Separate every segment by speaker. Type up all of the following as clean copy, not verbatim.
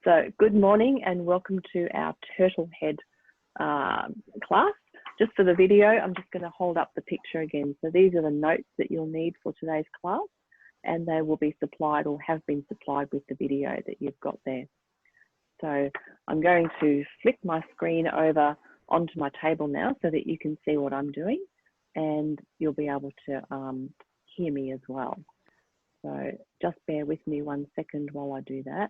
Speaker 1: So good morning and welcome to our turtle head class. Just for the video, I'm just going to hold up the picture again. So these are the notes that you'll need for today's class, and they will be supplied or have been supplied with the video that you've got there. So I'm going to flick my screen over onto my table now so that you can see what I'm doing, and you'll be able to hear me as well. So just bear with me 1 second while I do that.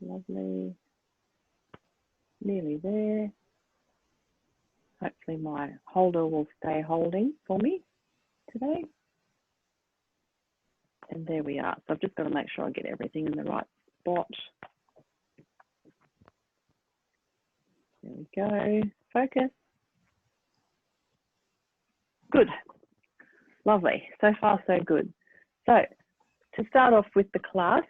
Speaker 1: Lovely. Nearly there. Hopefully my holder will stay holding for me today. And there we are. So I've just got to make sure I get everything in the right spot. There we go. Focus. Good. Lovely. So far, so good. So to start off with the class,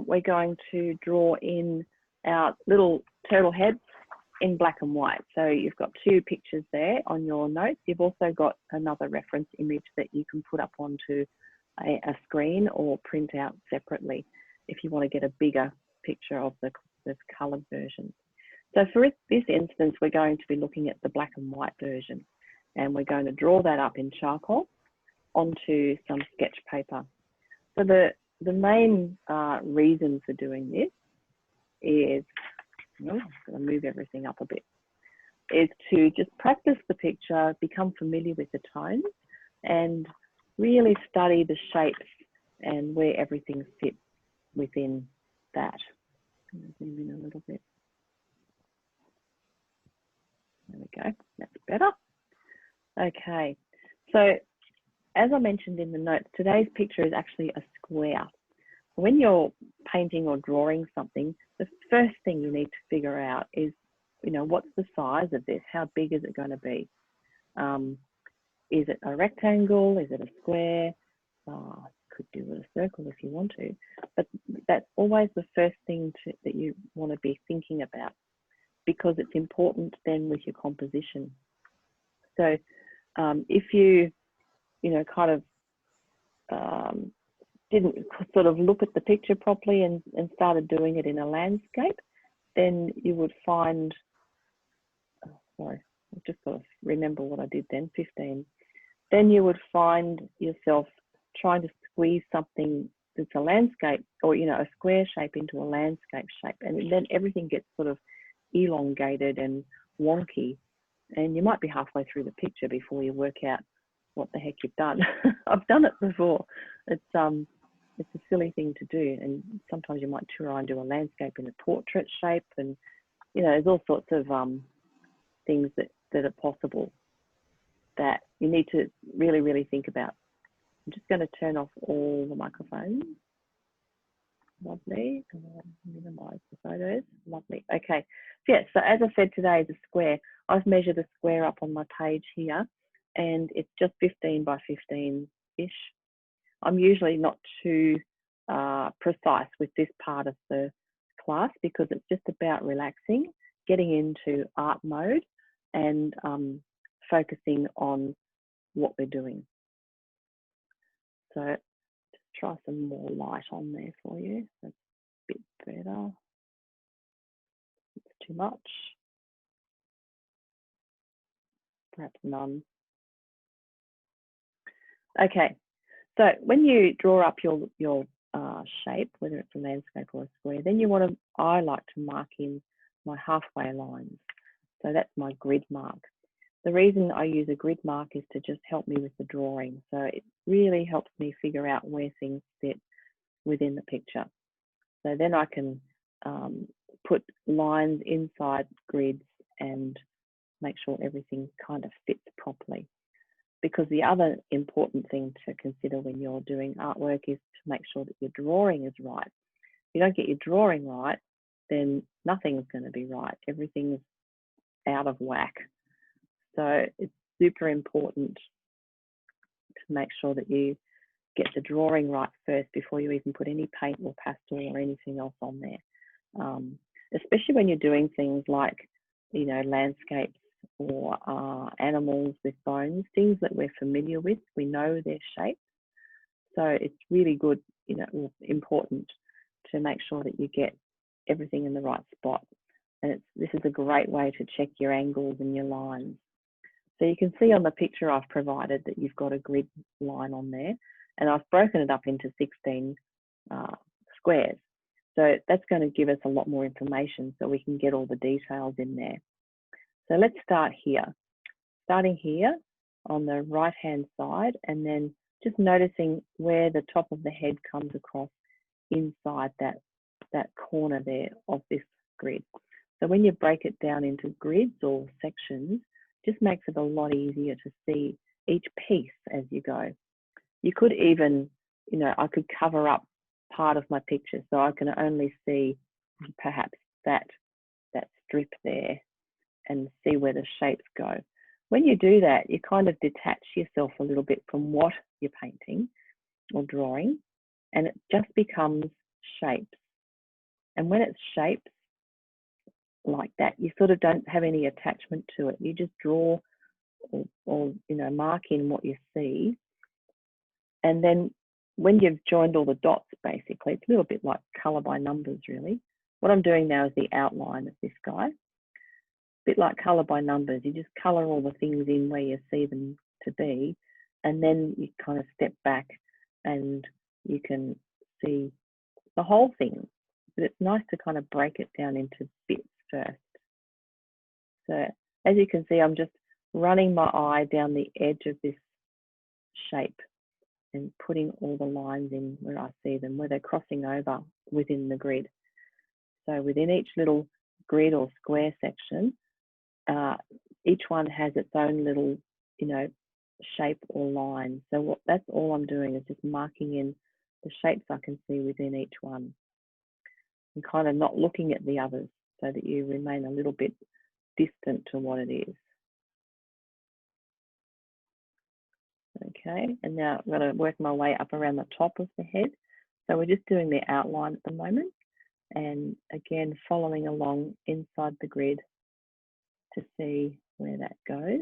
Speaker 1: we're going to draw in our little turtle heads in black and white. So you've got two pictures there on your notes. You've also got another reference image that you can put up onto a screen or print out separately if you want to get a bigger picture of the coloured version. So for this instance, we're going to be looking at the black and white version, and we're going to draw that up in charcoal onto some sketch paper. So the main reason for doing this is, I'm going to move everything up a bit, is to just practice the picture, become familiar with the tones, and really study the shapes and where everything fits within that. I'm going to zoom in a little bit. There we go, that's better. Okay, so as I mentioned in the notes, today's picture is actually a square. When you're painting or drawing something, the first thing you need to figure out is, what's the size of this? How big is it going to be? Is it a rectangle? Is it a square? Could do it a circle if you want to, but that's always the first thing that you want to be thinking about, because it's important then with your composition. So if you, kind of didn't sort of look at the picture properly and started doing it in a landscape, then you would find, sorry, I've just got to remember what I did then, 15. Then you would find yourself trying to squeeze something that's a landscape or, a square shape into a landscape shape. And then everything gets sort of elongated and wonky. And you might be halfway through the picture before you work out what the heck you've done. I've done it before. It's a silly thing to do. And sometimes you might try and do a landscape in a portrait shape. And, there's all sorts of things that are possible that you need to really, really think about. I'm just going to turn off all the microphones. Lovely. Minimize the photos. Lovely. Okay. So, yeah, so as I said, today is a square. I've measured a square up on my page here, and it's just 15 by 15-ish. I'm usually not too precise with this part of the class because it's just about relaxing, getting into art mode, and focusing on what we're doing. So just try some more light on there for you. That's a bit better. It's too much. Perhaps none. Okay, so when you draw up your shape, whether it's a landscape or a square, then I like to mark in my halfway lines. So that's my grid mark. The reason I use a grid mark is to just help me with the drawing. So it really helps me figure out where things fit within the picture. So then I can put lines inside grids and make sure everything kind of fits properly. Because the other important thing to consider when you're doing artwork is to make sure that your drawing is right. If you don't get your drawing right, then nothing's going to be right. Everything's out of whack. So it's super important to make sure that you get the drawing right first before you even put any paint or pastel or anything else on there. Especially when you're doing things like, landscapes or animals with bones, things that we're familiar with, we know their shape. So it's really good, you know, important to make sure that you get everything in the right spot. And this is a great way to check your angles and your lines. So you can see on the picture I've provided that you've got a grid line on there, and I've broken it up into 16 squares. So that's going to give us a lot more information so we can get all the details in there. So let's start here. Starting here on the right-hand side, and then just noticing where the top of the head comes across inside that corner there of this grid. So when you break it down into grids or sections, just makes it a lot easier to see each piece as you go. You could even, you know, I could cover up part of my picture so I can only see perhaps that strip there and see where the shapes go. When you do that, you kind of detach yourself a little bit from what you're painting or drawing, and it just becomes shapes. And when it's shapes like that, you sort of don't have any attachment to it. You just draw or you know, mark in what you see. And then when you've joined all the dots, basically, it's a little bit like colour by numbers, really. What I'm doing now is the outline of this guy. A bit like colour by numbers. You just colour all the things in where you see them to be, and then you kind of step back and you can see the whole thing. But it's nice to kind of break it down into bits first. So as you can see, I'm just running my eye down the edge of this shape and putting all the lines in where I see them, where they're crossing over within the grid. So within each little grid or square section, each one has its own little, you know, shape or line. So that's all I'm doing is just marking in the shapes I can see within each one, and kind of not looking at the others so that you remain a little bit distant to what it is. Okay, and now I'm going to work my way up around the top of the head. So we're just doing the outline at the moment, and again following along inside the grid to see where that goes.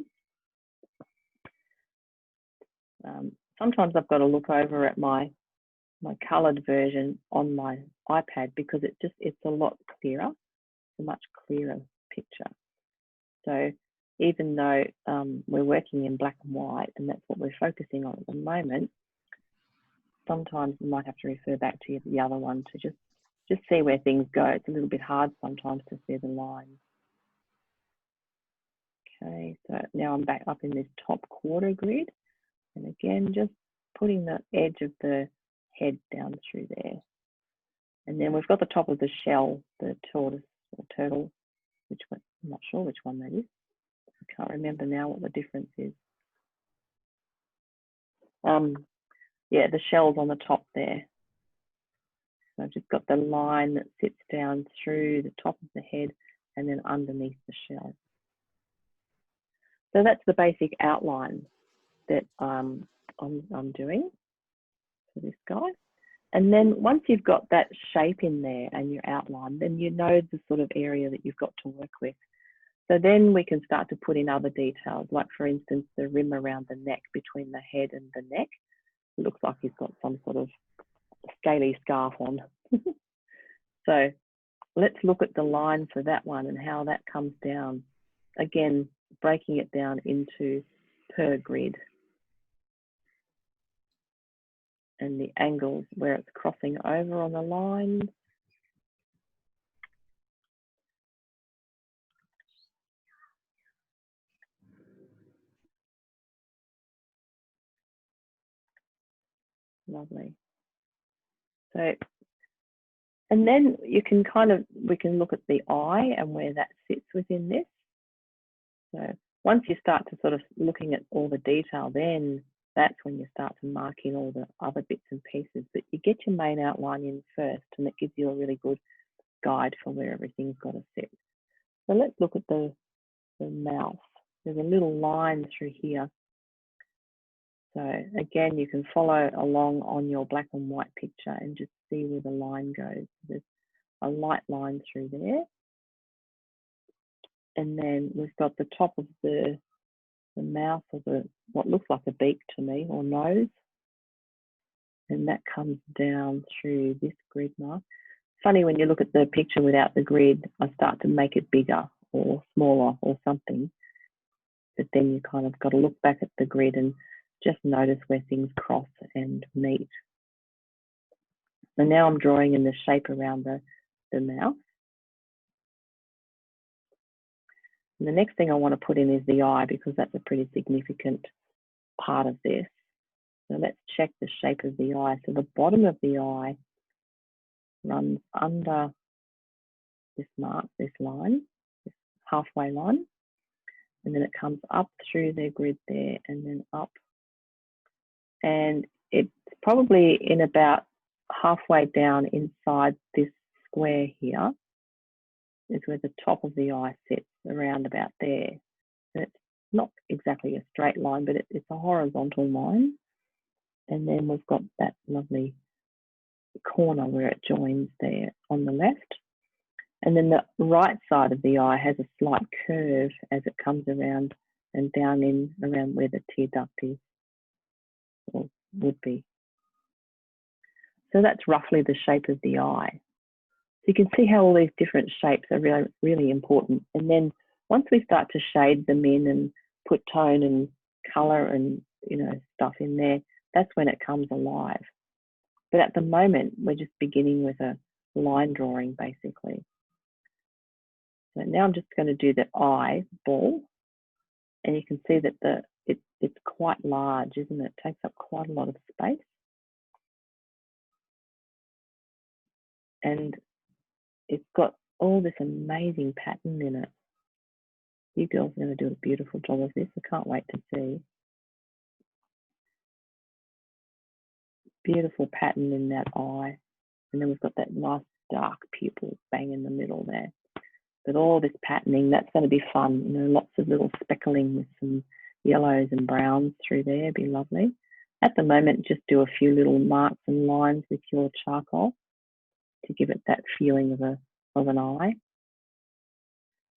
Speaker 1: Sometimes I've got to look over at my coloured version on my iPad because it's a lot clearer, a much clearer picture. So even though we're working in black and white and that's what we're focusing on at the moment, sometimes you might have to refer back to the other one to just see where things go. It's a little bit hard sometimes to see the lines. Okay, so now I'm back up in this top quarter grid, and again just putting the edge of the head down through there. And then we've got the top of the shell, the tortoise or turtle, which one, I'm not sure which one that is. I can't remember now what the difference is. Yeah, the shell's on the top there. So I've just got the line that sits down through the top of the head and then underneath the shell. So that's the basic outline that I'm doing for this guy. And then once you've got that shape in there and your outline, then you know the sort of area that you've got to work with. So then we can start to put in other details, like for instance, the rim around the neck between the head and the neck. It looks like he's got some sort of scaly scarf on. So let's look at the line for that one and how that comes down. Again, breaking it down into per grid. And the angles where it's crossing over on the line. Lovely. So, and then you can we can look at the eye and where that sits within this. So once you start to sort of looking at all the detail, then that's when you start to mark in all the other bits and pieces. But you get your main outline in first, and it gives you a really good guide for where everything's got to sit. So let's look at the mouth. There's a little line through here. So again, you can follow along on your black and white picture and just see where the line goes. There's a light line through there. And then we've got the top of the mouth of what looks like a beak to me, or nose. And that comes down through this grid mark. Funny, when you look at the picture without the grid, I start to make it bigger or smaller or something. But then you kind of got to look back at the grid and just notice where things cross and meet. And now I'm drawing in the shape around the mouth. And the next thing I want to put in is the eye, because that's a pretty significant part of this. So let's check the shape of the eye. So the bottom of the eye runs under this mark, this line, this halfway line. And then it comes up through their grid there and then up. And it's probably in about halfway down inside this square here is where the top of the eye sits, around about there. And it's not exactly a straight line, but it's a horizontal line. And then we've got that lovely corner where it joins there on the left. And then the right side of the eye has a slight curve as it comes around and down in around where the tear duct is, or would be. So that's roughly the shape of the eye. So you can see how all these different shapes are really, really important. And then once we start to shade them in and put tone and colour and, you know, stuff in there, that's when it comes alive. But at the moment, we're just beginning with a line drawing, basically. So now I'm just going to do the eyeball, and you can see that it's quite large, isn't it? It takes up quite a lot of space. And it's got all this amazing pattern in it. You girls are going to do a beautiful job of this. I can't wait to see. Beautiful pattern in that eye. And then we've got that nice dark pupil bang in the middle there. But all this patterning, that's going to be fun. You know, lots of little speckling with some yellows and browns through there. Be lovely. At the moment, just do a few little marks and lines with your charcoal to give it that feeling of an eye.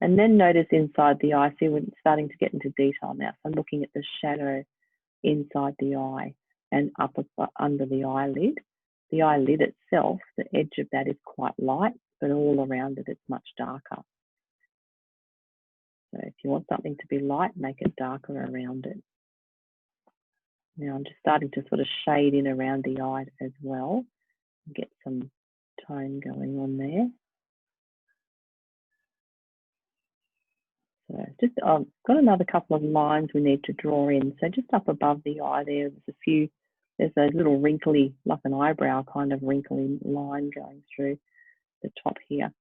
Speaker 1: And then notice inside the eye, see, we're starting to get into detail now. So I'm looking at the shadow inside the eye and up under the eyelid. The eyelid itself, the edge of that is quite light, but all around it, it's much darker. So if you want something to be light, make it darker around it. Now I'm just starting to sort of shade in around the eye as well, get some tone going on there. So just I've got another couple of lines we need to draw in. So just up above the eye there's a little wrinkly, like an eyebrow kind of wrinkly line going through the top here.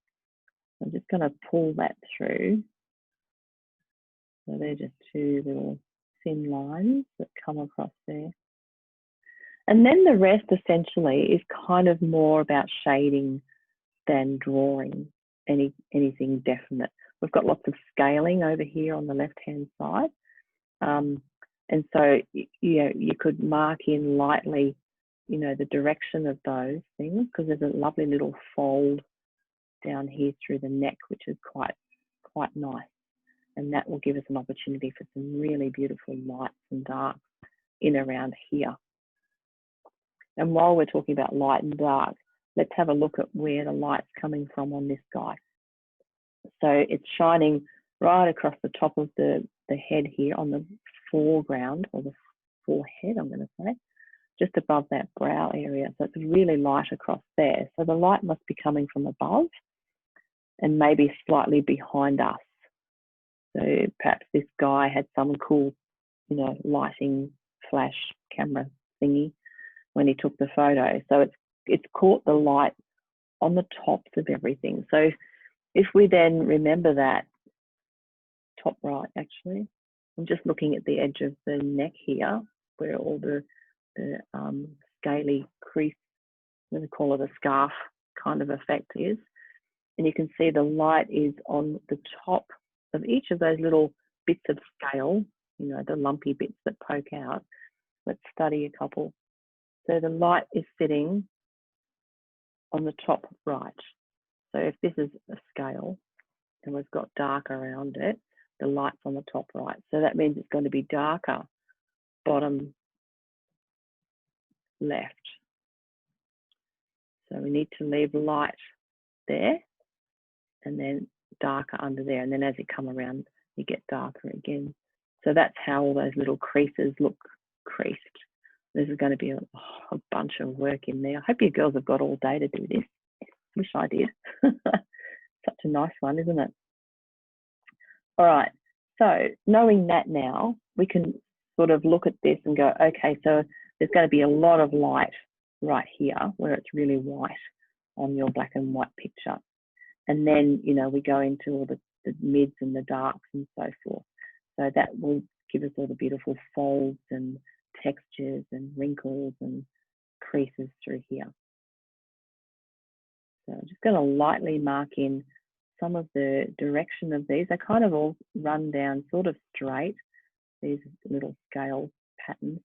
Speaker 1: I'm just going to pull that through. So they're just two little thin lines that come across there. And then the rest essentially is kind of more about shading than drawing anything definite. We've got lots of scaling over here on the left-hand side. And so, you know, you could mark in lightly, you know, the direction of those things, because there's a lovely little fold down here through the neck, which is quite nice. And that will give us an opportunity for some really beautiful lights and darks in around here. And while we're talking about light and dark, let's have a look at where the light's coming from on this guy. So it's shining right across the top of the head here on the foreground, or the forehead, I'm going to say, just above that brow area. So it's really light across there. So the light must be coming from above and maybe slightly behind us. So perhaps this guy had some cool, you know, lighting flash camera thingy when he took the photo. So it's caught the light on the tops of everything. So if we then remember that, top right actually, I'm just looking at the edge of the neck here, where all the scaly crease, I'm going to call it a scarf kind of effect is. And you can see the light is on the top of each of those little bits of scale, you know, the lumpy bits that poke out. Let's study a couple. So the light is sitting on the top right. So if this is a scale, and we've got dark around it. The light's on the top right. So that means it's going to be darker bottom left. So we need to leave light there and then darker under there. And then as you come around, you get darker again. So that's how all those little creases look creased. This is going to be a bunch of work in there. I hope you girls have got all day to do this. Wish I did. Such a nice one, isn't it? All right, so knowing that now, we can sort of look at this and go, okay, so there's going to be a lot of light right here where it's really white on your black and white picture. And then, you know, we go into all the mids and the darks and so forth. So that will give us all the beautiful folds and textures and wrinkles and creases through here. So I'm just going to lightly mark in some of the direction of these. They kind of all run down sort of straight, these little scale patterns,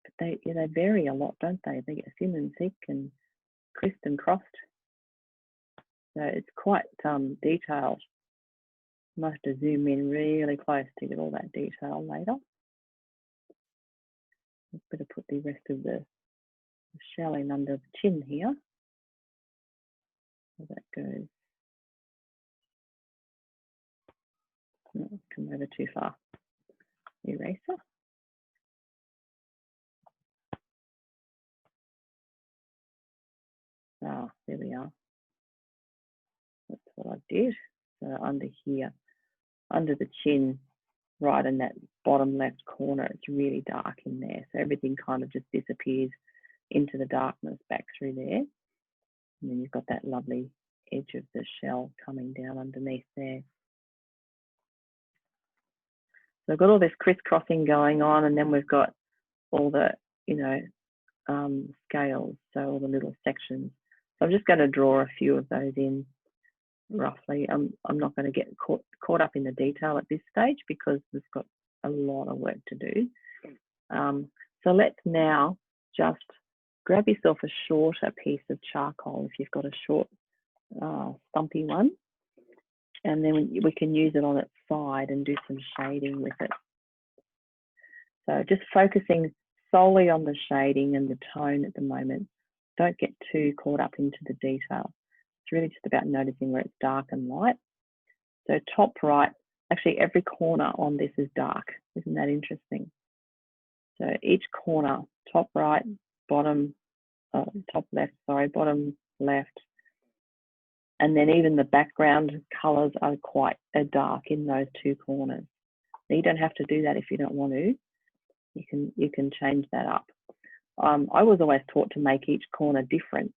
Speaker 1: but they vary a lot, don't they? They get thin and thick and crisped and crossed. So it's quite detailed. I might have to zoom in really close to get all that detail later. I'd better put the rest of the shell in under the chin here. So that goes. Oh, come over too far. Eraser. Ah, there we are. That's what I did. So under here, under the chin, right in that bottom left corner, it's really dark in there. So everything kind of just disappears into the darkness back through there. And then you've got that lovely edge of the shell coming down underneath there. So I've got all this crisscrossing going on, and then we've got all the, you know, scales, so all the little sections. So I'm just going to draw a few of those in roughly. I'm not going to get caught up in the detail at this stage because we've got a lot of work to do. So let's now just grab yourself a shorter piece of charcoal if you've got a short, stumpy one, and then we can use it on its side and do some shading with it. So just focusing solely on the shading and the tone at the moment. Don't get too caught up into the detail. It's really just about noticing where it's dark and light. So top right, actually every corner on this is dark. Isn't that interesting? So each corner, top right, bottom, top left, sorry, bottom left. And then even the background colors are quite dark in those two corners. Now you don't have to do that if you don't want to. You can change that up. I was always taught to make each corner different,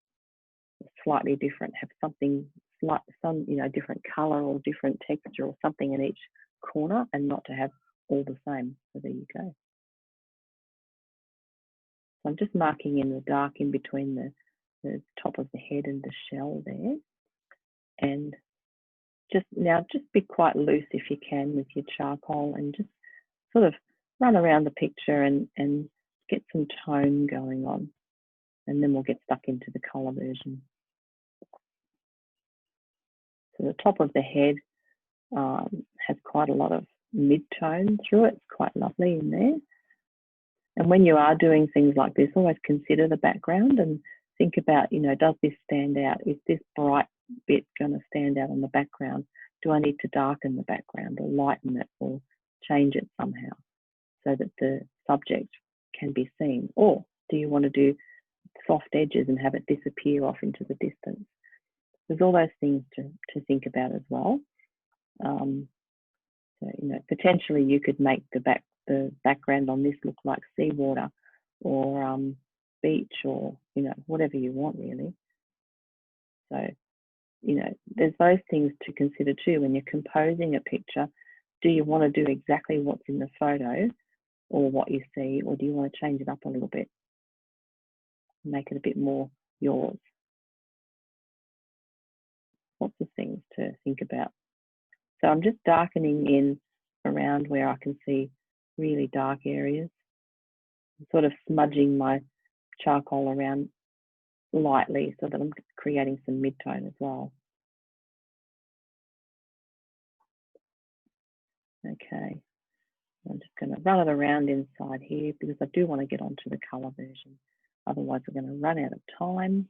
Speaker 1: slightly different, have something some different color or different texture or something in each corner, and not to have all the same. So there you go. So I'm just marking in the dark in between the top of the head and the shell there. And just be quite loose if you can with your charcoal, and just sort of run around the picture and get some tone going on, and then we'll get stuck into the color version. So the top of the head has quite a lot of mid-tone through it. It's quite lovely in there. And when you are doing things like this, always consider the background and think about, does this stand out? Is this bright bit going to stand out on the background? Do I need to darken the background or lighten it or change it somehow so that the subject can be seen? Or do you want to do soft edges and have it disappear off into the distance? There's all those things to think about as well. So, potentially you could make the background on this look like seawater or beach, or whatever you want really. So there's those things to consider too when you're composing a picture. Do you want to do exactly what's in the photo or what you see, or do you want to change it up a little bit, make it a bit more yours? Lots of things to think about. So I'm just darkening in around where I can see really dark areas, sort of smudging my charcoal around lightly so that I'm creating some mid-tone as well. Okay, I'm just going to run it around inside here because I do want to get onto the colour version. Otherwise, we're going to run out of time.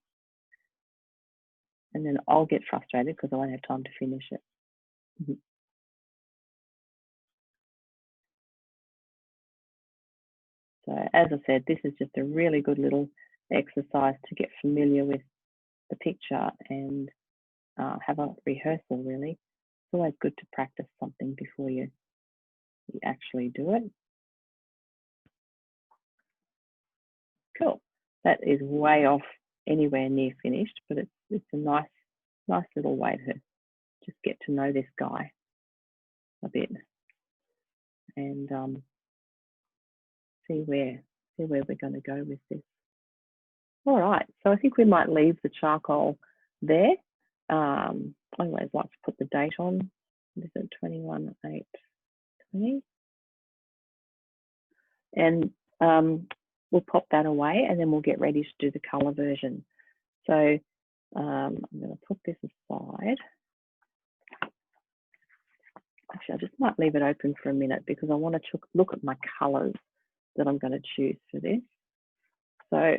Speaker 1: And then I'll get frustrated because I won't have time to finish it. So as I said, this is just a really good little exercise to get familiar with the picture and have a rehearsal, really. It's always good to practice something before you actually do it. Cool. That is way off anywhere near finished, but it's a nice little way to just get to know this guy a bit and see where we're going to go with this. All right, so I think we might leave the charcoal there. I always like to put the date on. This is 21/8/20, and we'll pop that away, and then we'll get ready to do the colour version. So I'm going to put this aside. Actually, I just might leave it open for a minute because I want to look at my colours that I'm going to choose for this. So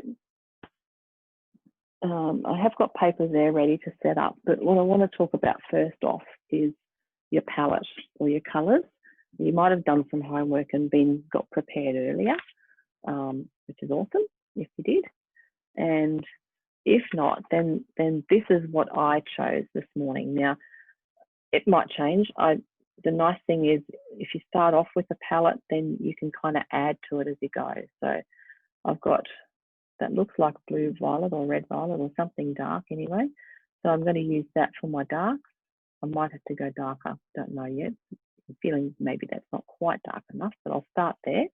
Speaker 1: I have got papers there ready to set up, but what I want to talk about first off is your palette or your colours. You might have done some homework and got prepared earlier, which is awesome if you did. And if not, then this is what I chose this morning. Now, it might change. The nice thing is if you start off with a palette, then you can kind of add to it as you go. So I've got that looks like blue violet or red violet or something dark anyway. So I'm going to use that for my dark. I might have to go darker, don't know yet. I'm feeling maybe that's not quite dark enough, but I'll start there.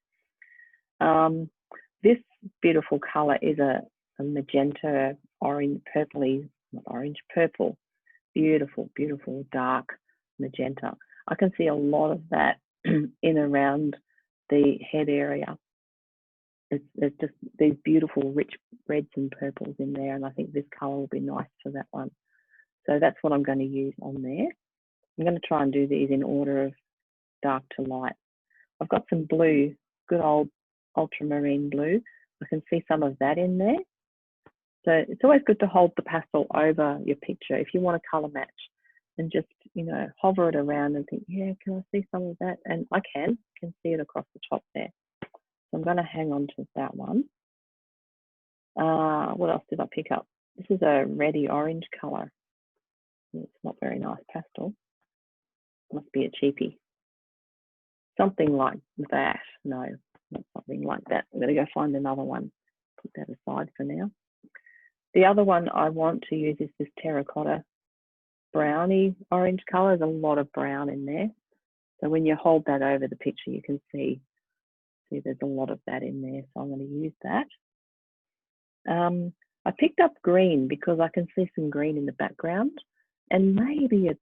Speaker 1: This beautiful colour is a magenta, orange, purpley, not orange, purple. Beautiful, beautiful dark magenta. I can see a lot of that in around the head area. There's just these beautiful rich reds and purples in there, and I think this colour will be nice for that one. So that's what I'm going to use on there. I'm going to try and do these in order of dark to light. I've got some blue, good old ultramarine blue. I can see some of that in there. So it's always good to hold the pastel over your picture if you want to colour match and just, you know, hover it around and think, yeah, can I see some of that? And I can see it across the top there. So I'm going to hang on to that one. What else did I pick up? This is a reddy orange colour. It's not very nice pastel. Must be a cheapie. Something like that. No, not something like that. I'm going to go find another one. Put that aside for now. The other one I want to use is this terracotta browny orange colour. There's a lot of brown in there. So when you hold that over the picture, you can see there's a lot of that in there. So I'm going to use that. I picked up green because I can see some green in the background and maybe a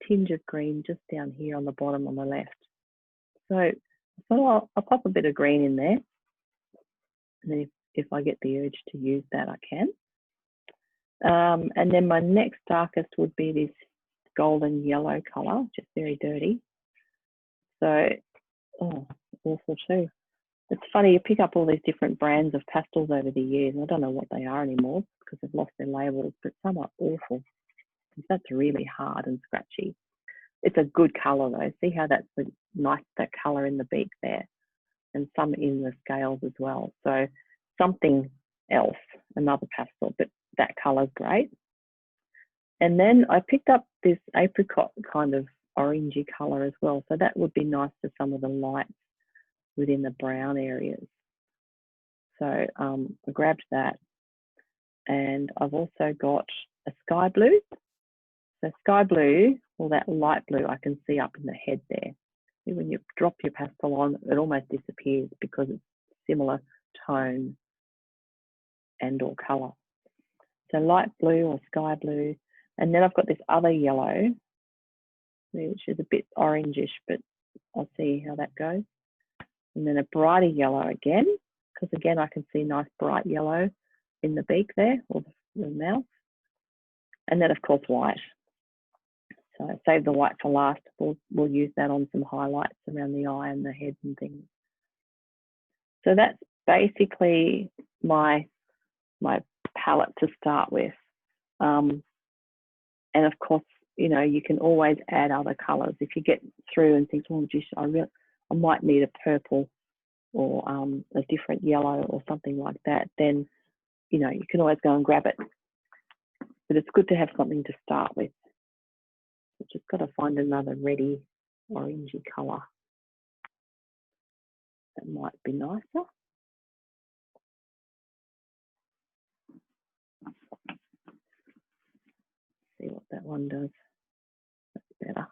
Speaker 1: tinge of green just down here on the bottom on the left. So I'll pop a bit of green in there. And then if I get the urge to use that, I can. And then my next darkest would be this golden yellow colour, just very dirty. So, oh, awful too. It's funny, you pick up all these different brands of pastels over the years, and I don't know what they are anymore because they've lost their labels, but some are awful. That's really hard and scratchy. It's a good colour though. See how that's nice, that colour in the beak there, and some in the scales as well. So something else, another pastel, but that colour's great. And then I picked up this apricot kind of orangey colour as well. So that would be nice for some of the lights within the brown areas. So I grabbed that, and I've also got a sky blue. So sky blue, or that light blue, I can see up in the head there. See, when you drop your pastel on, it almost disappears because it's similar tone and or colour. So light blue or sky blue. And then I've got this other yellow, which is a bit orangish, but I'll see how that goes. And then a brighter yellow again, because again, I can see nice bright yellow in the beak there, or the mouth. And then of course white. save the white for last. We'll use that on some highlights around the eye and the head and things. So that's basically my palette to start with. And of course, you know, you can always add other colors. If you get through and think, oh, geez, I might need a purple or a different yellow or something like that, then, you know, you can always go and grab it. But it's good to have something to start with. I've just got to find another reddy, orangey color. That might be nicer. See what that one does. That's better.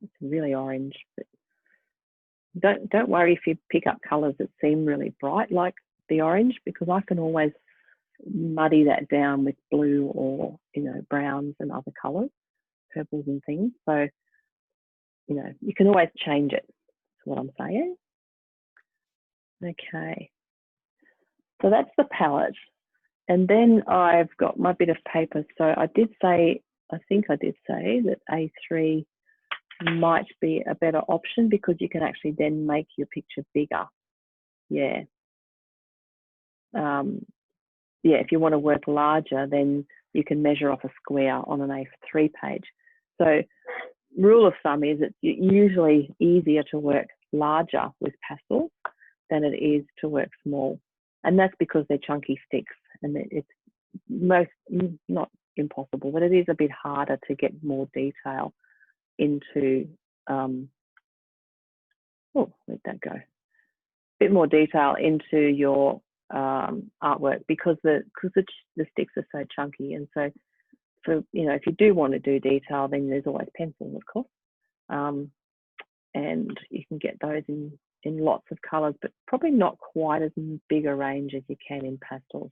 Speaker 1: It's really orange, but don't worry if you pick up colors that seem really bright like the orange, because I can always muddy that down with blue or, you know, browns and other colors, purples and things. So, you know, you can always change it. That's what I'm saying. Okay. So that's the palette. And then I've got my bit of paper. So I think I did say that A3 might be a better option because you can actually then make your picture bigger. Yeah. Yeah, if you want to work larger, then you can measure off a square on an A3 page. So rule of thumb is it's usually easier to work larger with pastels than it is to work small. And that's because they're chunky sticks, and it's not impossible, but it is a bit harder to get more detail into, oh, where'd that go? A bit more detail into your artwork because the sticks are so chunky. And so, for, you know, if you do want to do detail, then there's always pencils, of course, and you can get those in lots of colors, but probably not quite as big a range as you can in pastels.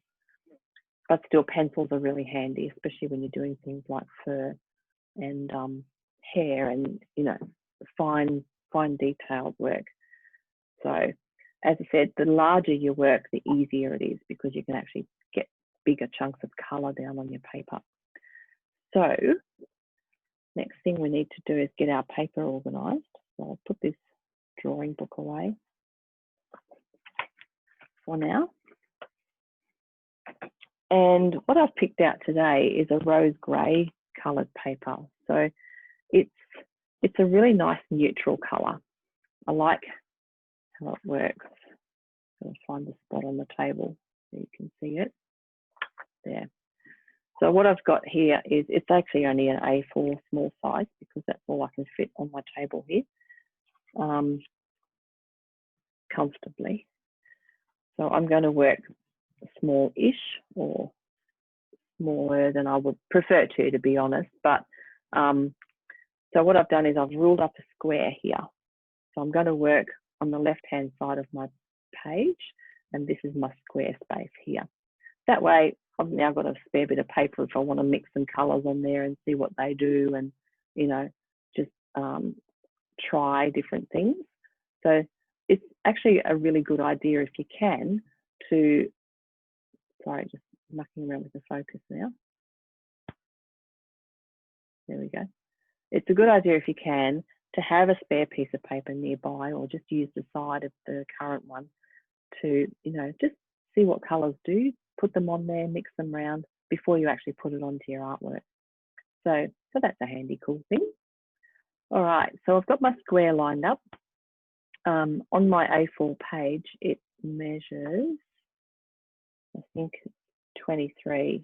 Speaker 1: But still, pencils are really handy, especially when you're doing things like fur and hair and, you know, fine detailed work. So, as I said, the larger your work, the easier it is because you can actually get bigger chunks of color down on your paper. So, next thing we need to do is get our paper organized. So I'll put this drawing book away for now. And what I've picked out today is a rose grey coloured paper. So it's a really nice neutral colour. I like how it works. I'll find the spot on the table so you can see it. There. So what I've got here is, it's actually only an A4 small size because that's all I can fit on my table here comfortably. So I'm going to work small-ish or smaller than I would prefer to be honest. But so what I've done is I've ruled up a square here. So I'm going to work on the left-hand side of my page, and this is my square space here. That way, I've now got a spare bit of paper if I want to mix some colours on there and see what they do, and, you know, just try different things. So it's actually a really good idea if you can to, sorry, just mucking around with the focus now. There we go. It's a good idea if you can to have a spare piece of paper nearby, or just use the side of the current one to, you know, just see what colours do, put them on there, mix them around before you actually put it onto your artwork. So that's a handy, cool thing. All right, so I've got my square lined up. On my A4 page, it measures, I think, 23.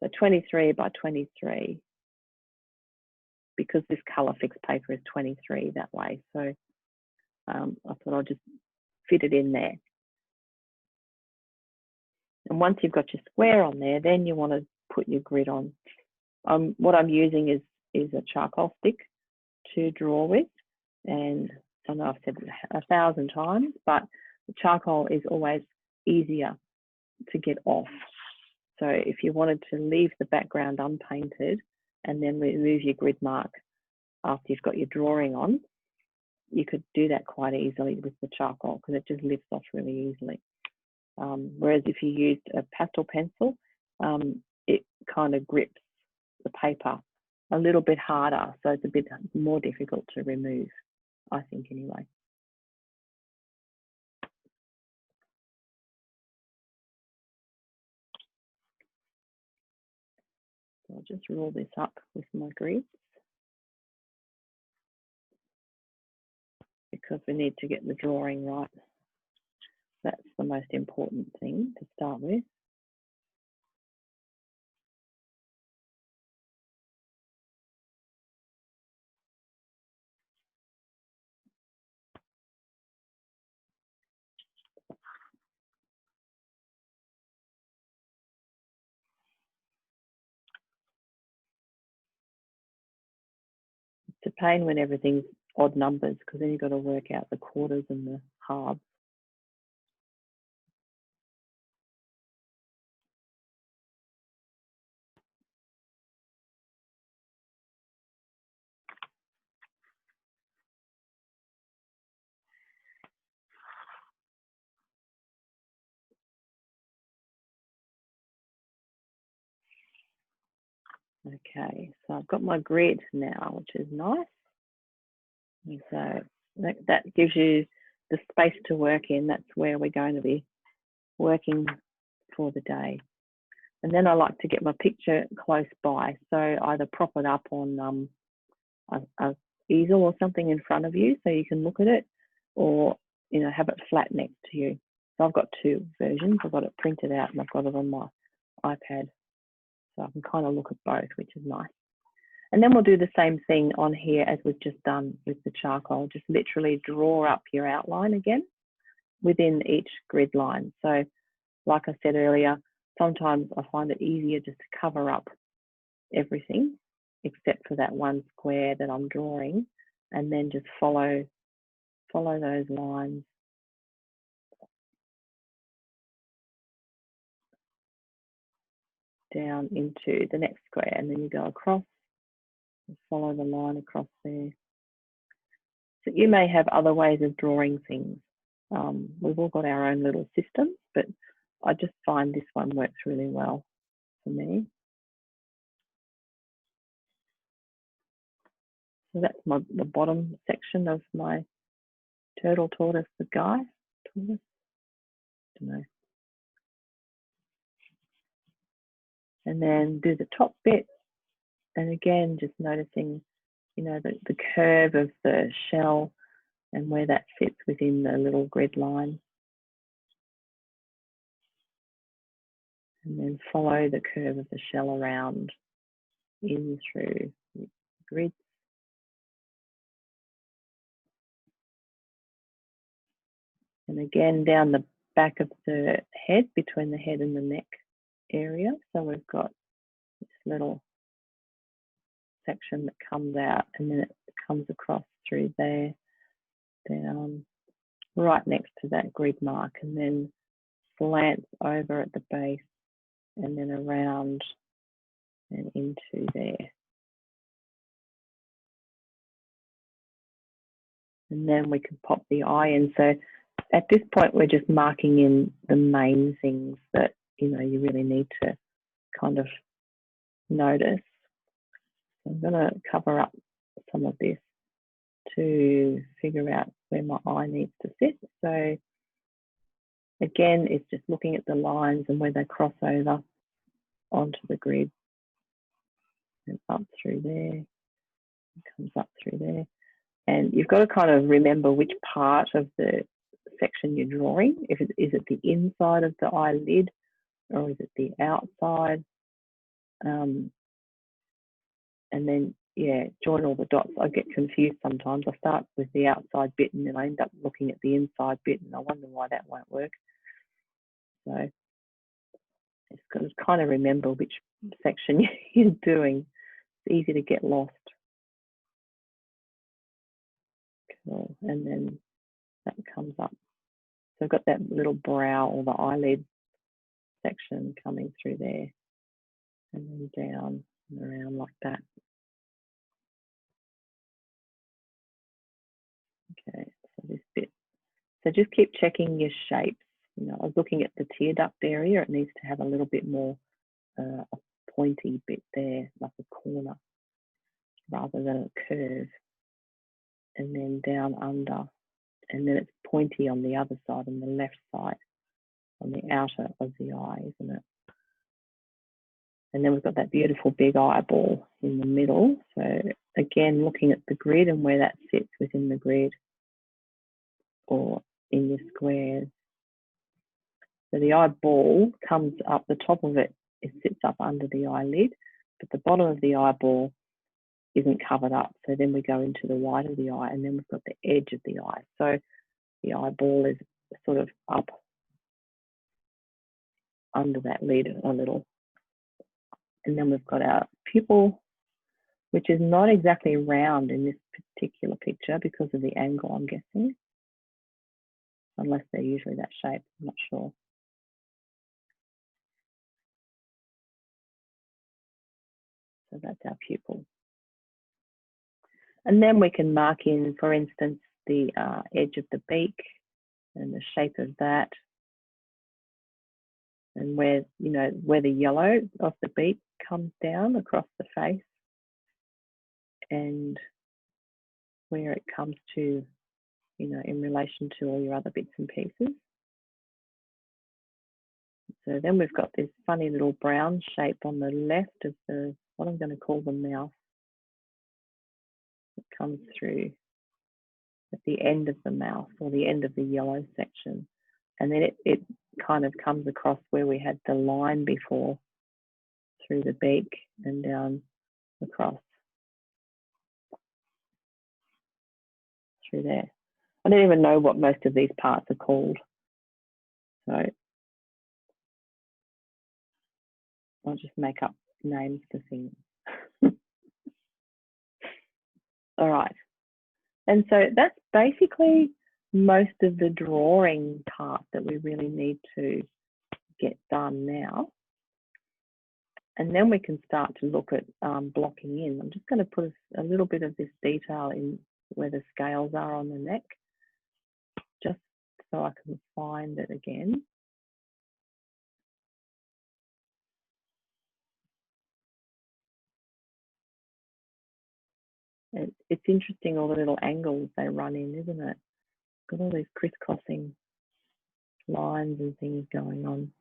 Speaker 1: So 23 by 23, because this colour fixed paper is 23 that way. So I thought I'll just fit it in there. And once you've got your square on there, then you want to put your grid on. What I'm using is a charcoal stick to draw with. And I know I've said it 1,000 times, but the charcoal is always easier to get off. So if you wanted to leave the background unpainted and then remove your grid mark after you've got your drawing on, you could do that quite easily with the charcoal because it just lifts off really easily. Whereas if you used a pastel pencil, it kind of grips the paper a little bit harder, so it's a bit more difficult to remove, I think anyway. So I'll just roll this up with my grids because we need to get the drawing right. That's the most important thing to start with. It's a pain when everything's odd numbers because then you've got to work out the quarters and the halves. Okay, so I've got my grid now, which is nice. And so that gives you the space to work in. That's where we're going to be working for the day. And then I like to get my picture close by. So either prop it up on a easel or something in front of you so you can look at it, or have it flat next to you. So I've got two versions. I've got it printed out and I've got it on my iPad. So I can kind of look at both, which is nice. And then we'll do the same thing on here as we've just done with the charcoal. Just literally draw up your outline again within each grid line. So like I said earlier, sometimes I find it easier just to cover up everything except for that one square that I'm drawing, and then just follow those lines. Down into the next square, and then you go across and follow the line across there. So you may have other ways of drawing things. We've all got our own little systems, but I just find this one works really well for me. So that's the bottom section of my turtle, tortoise, the guy. Tortoise? I don't know. And then do the top bit. And again, just noticing, the curve of the shell and where that fits within the little grid line. And then follow the curve of the shell around in through the grid. And again, down the back of the head, between the head and the neck area. So we've got this little section that comes out and then it comes across through there, down right next to that grid mark, and then slants over at the base and then around and into there. And then we can pop the eye in. So at this point, we're just marking in the main things that, you really need to kind of notice. So I'm going to cover up some of this to figure out where my eye needs to sit. So again, it's just looking at the lines and where they cross over onto the grid and up through there, comes up through there. And you've got to kind of remember which part of the section you're drawing. Is it the inside of the eyelid or is it the outside? And then, yeah, join all the dots. I get confused sometimes. I start with the outside bit and then I end up looking at the inside bit and I wonder why that won't work. So it's got to kind of remember which section you're doing. It's easy to get lost. Cool. And then that comes up. So I've got that little brow or the eyelid section coming through there and then down and around like that. Okay, so this bit. So just keep checking your shapes. I was looking at the tear duct area. It needs to have a little bit more a pointy bit there, like a corner. rather than a curve. And then down under, and then it's pointy on the other side, on the left side, on the outer of the eye, isn't it? And then we've got that beautiful big eyeball in the middle. So again, looking at the grid and where that sits within the grid or in your squares. So the eyeball comes up, the top of it, it sits up under the eyelid, but the bottom of the eyeball isn't covered up. So then we go into the white of the eye, and then we've got the edge of the eye. So the eyeball is sort of up under that lid a little. And then we've got our pupil, which is not exactly round in this particular picture because of the angle, I'm guessing. Unless they're usually that shape, I'm not sure. So that's our pupil. And then we can mark in, for instance, the edge of the beak and the shape of that. And where, you know, where the yellow of the beak comes down across the face and where it comes to, you know, in relation to all your other bits and pieces. So then we've got this funny little brown shape on the left of the, what I'm going to call the mouth. It comes through at the end of the mouth or the end of the yellow section. And then it kind of comes across where we had the line before through the beak and down across through there. I don't even know what most of these parts are called. So I'll just make up names for things. All right. And so that's basically most of the drawing part that we really need to get done now. And then we can start to look at blocking in. I'm just going to put a little bit of this detail in where the scales are on the neck, just so I can find it again. It's interesting, all the little angles they run in, isn't it? Got all these crisscrossing lines and things going on.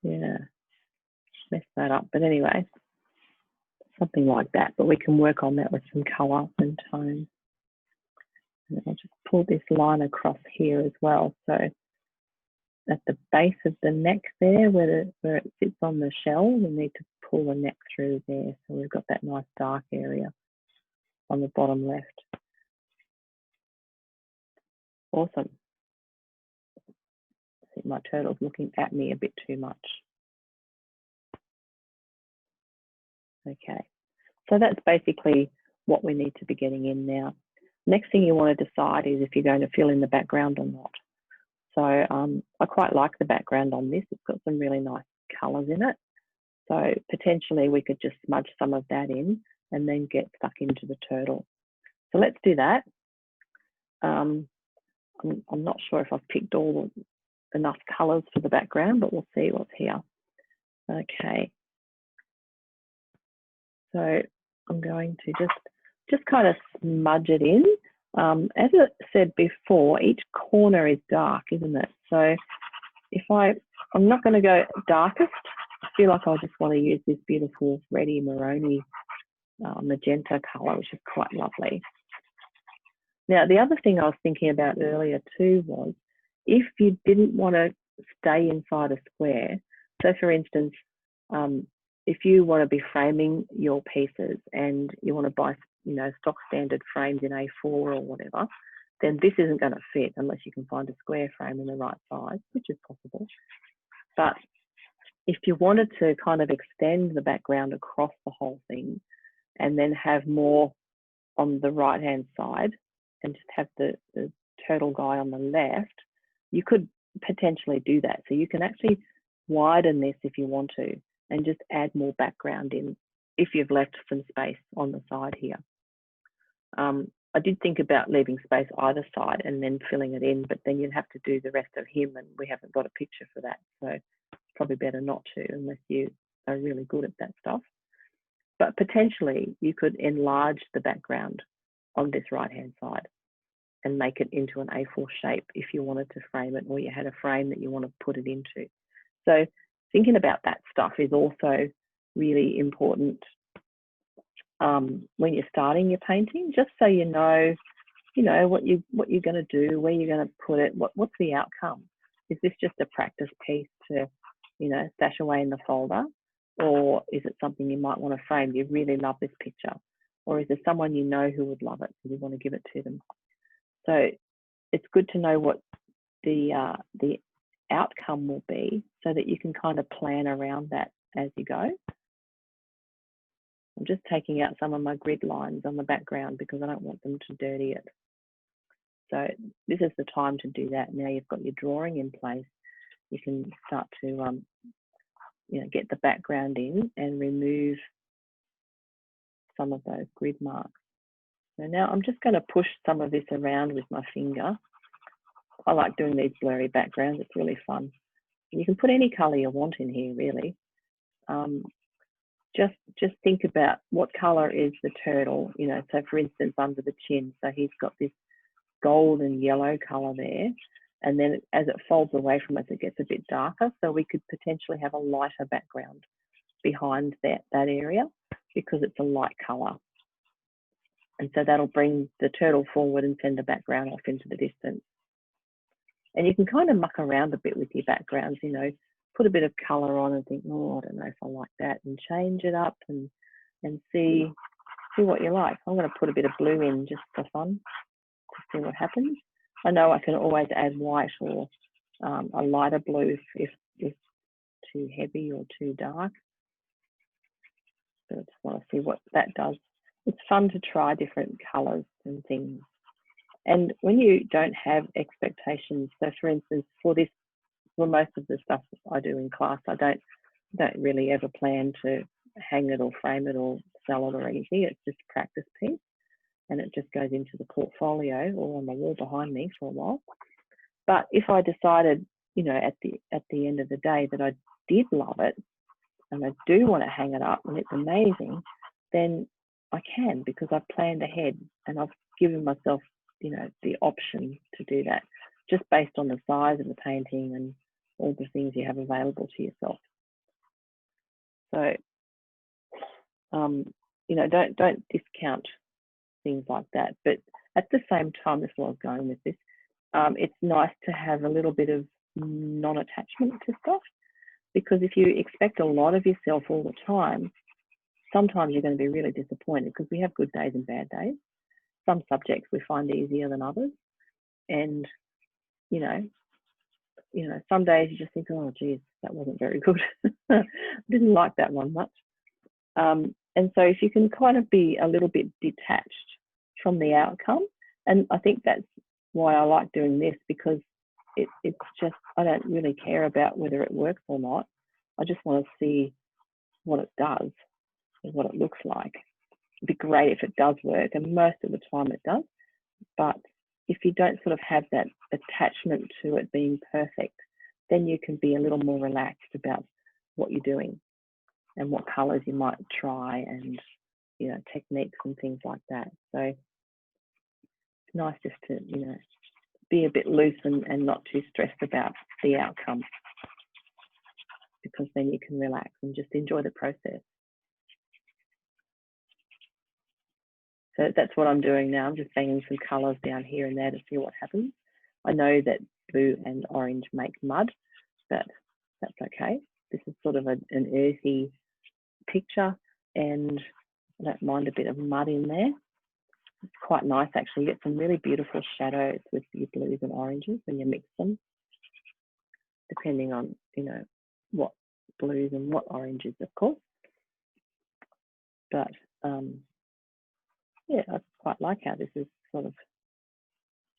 Speaker 1: Yeah, messed that up. But anyway, something like that. But we can work on that with some colour and tone. And I'll just pull this line across here as well. So at the base of the neck there, where it sits on the shell, we need to pull the neck through there. So we've got that nice dark area on the bottom left. Awesome. I think my turtle's looking at me a bit too much. Okay, so that's basically what we need to be getting in now. Next thing you want to decide is if you're going to fill in the background or not. So I quite like the background on this. It's got some really nice colours in it. So potentially we could just smudge some of that in and then get stuck into the turtle. So let's do that. I'm not sure if I've picked enough colours for the background, but we'll see what's here. Okay. So I'm going to just kind of smudge it in. As I said before, each corner is dark, isn't it? So if I'm not going to go darkest. I feel like I just want to use this beautiful reddy maroni magenta colour, which is quite lovely. Now, the other thing I was thinking about earlier too was if you didn't want to stay inside a square, so for instance, if you want to be framing your pieces and you want to buy, you know, stock standard frames in A4 or whatever, then this isn't going to fit unless you can find a square frame in the right size, which is possible. But if you wanted to kind of extend the background across the whole thing and then have more on the right-hand side and just have the turtle guy on the left, you could potentially do that. So you can actually widen this if you want to and just add more background in if you've left some space on the side here. I did think about leaving space either side and then filling it in, but then you'd have to do the rest of him, and we haven't got a picture for that. So it's probably better not to, unless you are really good at that stuff. But potentially you could enlarge the background on this right-hand side and make it into an A4 shape if you wanted to frame it, or you had a frame that you want to put it into. So thinking about that stuff is also really important when you're starting your painting, just so you know what you're going to do, where you're going to put it, what's the outcome. Is this just a practice piece to stash away in the folder, or is it something you might want to frame? You really love this picture, or is there someone you know who would love it and you want to give it to them? So it's good to know what the outcome will be, so that you can kind of plan around that as you go. I'm just taking out some of my grid lines on the background because I don't want them to dirty it. So this is the time to do that. Now you've got your drawing in place, you can start to get the background in and remove some of those grid marks. So now I'm just going to push some of this around with my finger. I like doing these blurry backgrounds, it's really fun. You can put any color you want in here, really. Just think about what color is the turtle, so for instance, under the chin. So he's got this golden yellow color there. And then as it folds away from us, it gets a bit darker. So we could potentially have a lighter background behind that area because it's a light color. And so that'll bring the turtle forward and send the background off into the distance. And you can kind of muck around a bit with your backgrounds, put a bit of color on and think, oh, I don't know if I like that, and change it up and see what you like. I'm going to put a bit of blue in just for fun to see what happens. I know I can always add white or a lighter blue if it's too heavy or too dark. But I just want to see what that does. It's fun to try different colors and things. And when you don't have expectations, so for instance, for most of the stuff I do in class, I don't really ever plan to hang it or frame it or sell it or anything. It's just a practice piece, and it just goes into the portfolio or on the wall behind me for a while. But if I decided, at the end of the day that I did love it and I do want to hang it up and it's amazing, then I can, because I've planned ahead and I've given myself, the option to do that, just based on the size of the painting and all the things you have available to yourself. So, don't discount things like that. But at the same time, this is where I was going with this, it's nice to have a little bit of non-attachment to stuff, because if you expect a lot of yourself all the time, sometimes you're going to be really disappointed, because we have good days and bad days. Some subjects we find easier than others. And, some days you just think, oh, geez, that wasn't very good. Didn't like that one much. And so if you can kind of be a little bit detached from the outcome, and I think that's why I like doing this, because it's just, I don't really care about whether it works or not. I just want to see what it does and what it looks like. It'd be great if it does work, and most of the time it does. But if you don't sort of have that attachment to it being perfect, then you can be a little more relaxed about what you're doing and what colors you might try, and techniques and things like that. So it's nice just to be a bit loose and not too stressed about the outcome, because then you can relax and just enjoy the process. So that's what I'm doing now. I'm just banging some colors down here and there to see what happens. I know that blue and orange make mud, but that's okay. This is sort of an earthy picture, and I don't mind a bit of mud in there. It's quite nice, actually. You get some really beautiful shadows with your blues and oranges when you mix them, depending on, what blues and what oranges, of course. But yeah, I quite like how this is sort of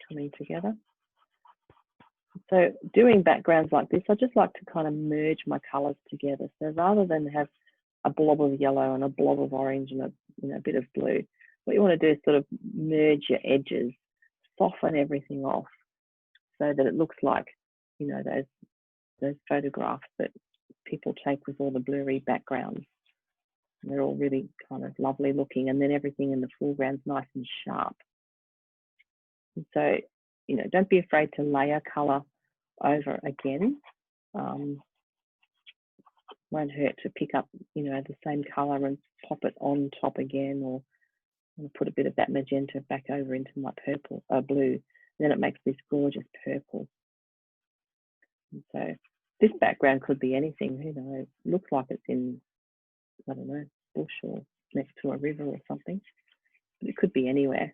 Speaker 1: coming together. So doing backgrounds like this, I just like to kind of merge my colors together. So rather than have a blob of yellow and a blob of orange and a bit of blue, what you want to do is sort of merge your edges, soften everything off so that it looks like, you know, those photographs that people take with all the blurry backgrounds. And they're all really kind of lovely looking, and then everything in the foreground's nice and sharp. And so, you know, don't be afraid to layer colour over again. Won't hurt to pick up, you know, the same colour and pop it on top again, or put a bit of that magenta back over into my purple, blue. And then it makes this gorgeous purple. And so this background could be anything, you know, it looks like it's in, I don't know, bush or next to a river or something. But it could be anywhere.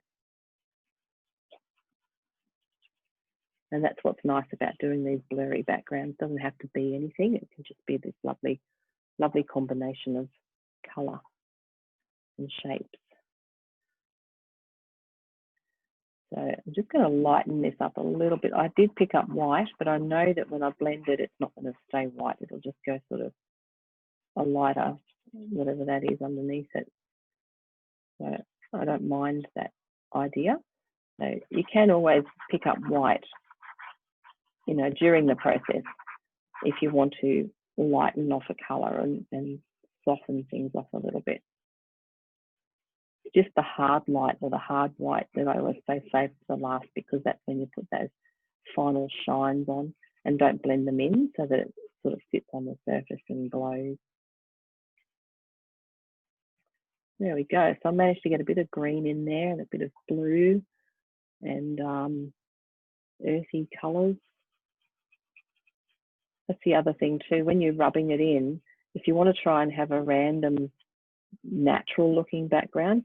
Speaker 1: And that's what's nice about doing these blurry backgrounds. It doesn't have to be anything. It can just be this lovely, lovely combination of colour and shapes. So I'm just going to lighten this up a little bit. I did pick up white, but I know that when I blend it, it's not going to stay white. It'll just go sort of a lighter, whatever that is underneath it. So I don't mind that idea. So you can always pick up white, you know, during the process if you want to lighten off a colour and soften things off a little bit. Just the hard light or the hard white that I always say save for the last, because that's when you put those final shines on, and don't blend them in so that it sort of sits on the surface and glows. There we go. So I managed to get a bit of green in there and a bit of blue and earthy colours. That's the other thing too, when you're rubbing it in, if you want to try and have a random natural looking background,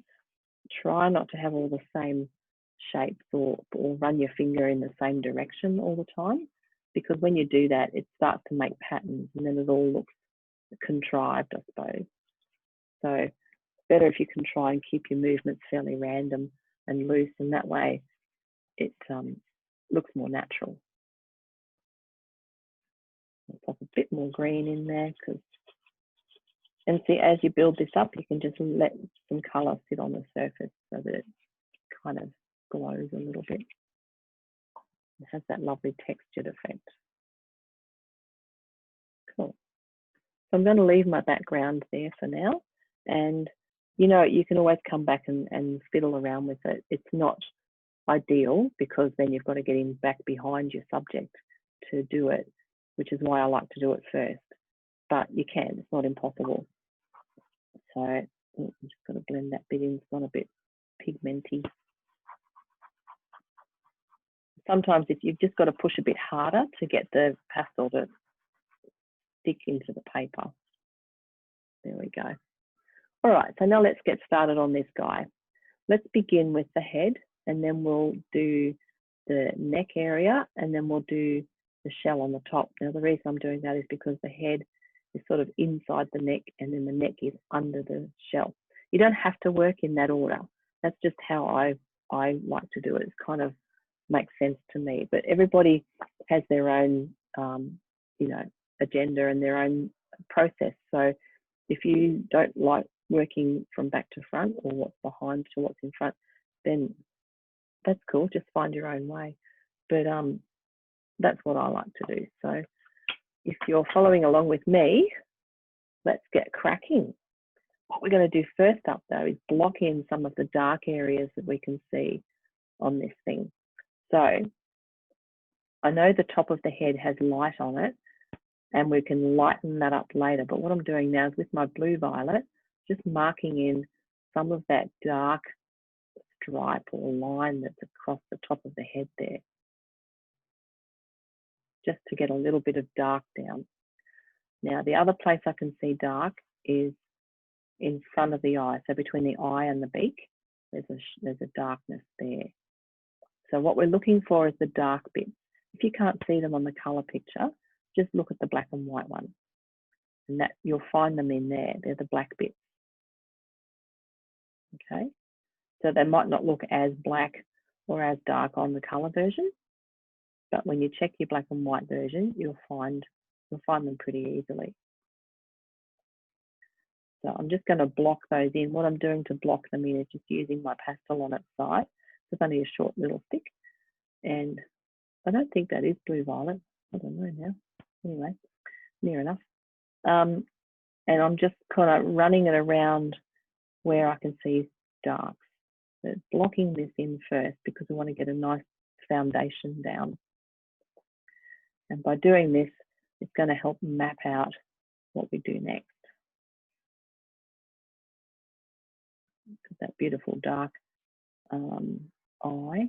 Speaker 1: try not to have all the same shapes or run your finger in the same direction all the time, because when you do that, it starts to make patterns and then it all looks contrived, I suppose. So it's better if you can try and keep your movements fairly random and loose, and that way it looks more natural. I'll pop a bit more green in there, and see, as you build this up, you can just let some colour sit on the surface so that it kind of glows a little bit. It has that lovely textured effect. Cool. So I'm going to leave my background there for now. And, you know, you can always come back and fiddle around with it. It's not ideal because then you've got to get in back behind your subject to do it, which is why I like to do it first. But you can, it's not impossible. So I'm just going to blend that bit in. It's not a bit pigmenty. Sometimes if you've just got to push a bit harder to get the pastel to stick into the paper. There we go. All right, so now let's get started on this guy. Let's begin with the head, and then we'll do the neck area, and then we'll do the shell on the top. Now the reason I'm doing that is because the head is sort of inside the neck, and then the neck is under the shell. You don't have to work in that order. That's just how I like to do it. It's kind of makes sense to me, but everybody has their own you know, agenda and their own process. So if you don't like working from back to front, or what's behind to what's in front, then that's cool, just find your own way. But that's what I like to do. So if you're following along with me, let's get cracking. What we're going to do first up though is block in some of the dark areas that we can see on this thing. So I know the top of the head has light on it, and we can lighten that up later. But what I'm doing now is with my blue violet, just marking in some of that dark stripe or line that's across the top of the head there, just to get a little bit of dark down. Now, the other place I can see dark is in front of the eye. So between the eye and the beak, there's a darkness there. So what we're looking for is the dark bits. If you can't see them on the colour picture, just look at the black and white one, and that you'll find them in there. They're the black bits. Okay, so they might not look as black or as dark on the colour version, but when you check your black and white version, you'll find them pretty easily. So I'm just going to block those in. What I'm doing to block them in is just using my pastel on its side. It's only a short little stick. And I don't think that is blue violet. I don't know now. Anyway, near enough. And I'm just kind of running it around where I can see darks. So blocking this in first because we want to get a nice foundation down. And by doing this, it's going to help map out what we do next. That beautiful dark eye.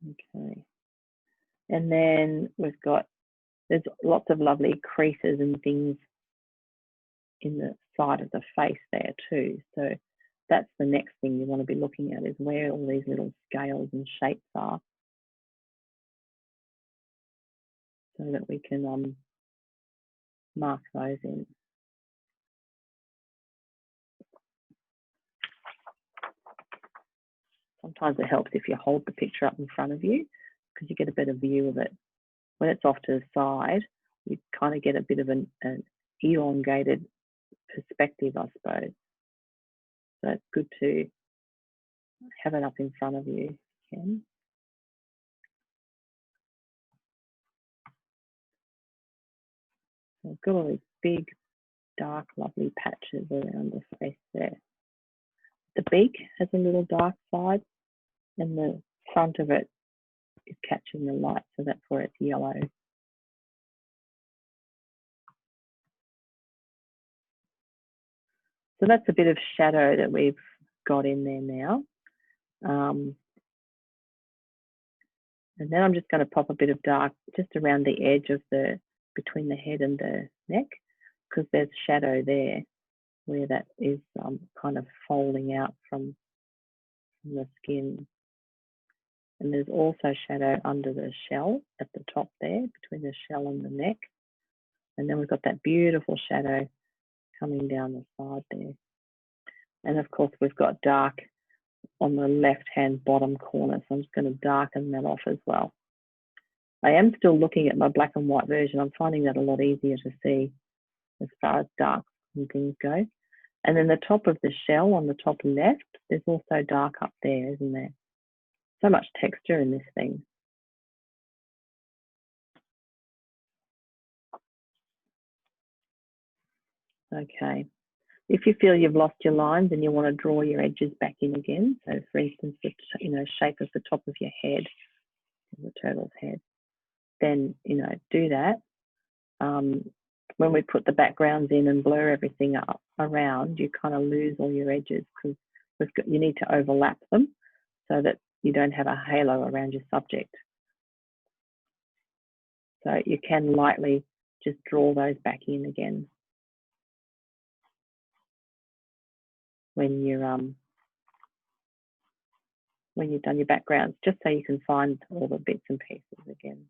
Speaker 1: Okay. And then we've got, there's lots of lovely creases and things in the side of the face there too. So that's the next thing you want to be looking at, is where all these little scales and shapes are, so that we can mark those in. Sometimes it helps if you hold the picture up in front of you, because you get a better view of it. When it's off to the side, you kind of get a bit of an elongated perspective, I suppose. So it's good to have it up in front of you, Ken. So I've got all these big, dark, lovely patches around the face there. The beak has a little dark side, and the front of it is catching the light, so that's where it's yellow. So that's a bit of shadow that we've got in there now. And then I'm just going to pop a bit of dark just around the edge of between the head and the neck, because there's shadow there where that is kind of folding out from the skin. And there's also shadow under the shell at the top there, between the shell and the neck. And then we've got that beautiful shadow coming down the side there. And of course, we've got dark on the left-hand bottom corner. So I'm just going to darken that off as well. I am still looking at my black and white version. I'm finding that a lot easier to see as far as dark and things go. And then the top of the shell on the top left, there's also dark up there, isn't there? So much texture in this thing. Okay. If you feel you've lost your lines and you want to draw your edges back in again, so for instance, the shape of the top of your head, the turtle's head, then do that. When we put the backgrounds in and blur everything up around, you kind of lose all your edges, because you need to overlap them so that you don't have a halo around your subject. So you can lightly just draw those back in again when you've done your backgrounds, just so you can find all the bits and pieces again.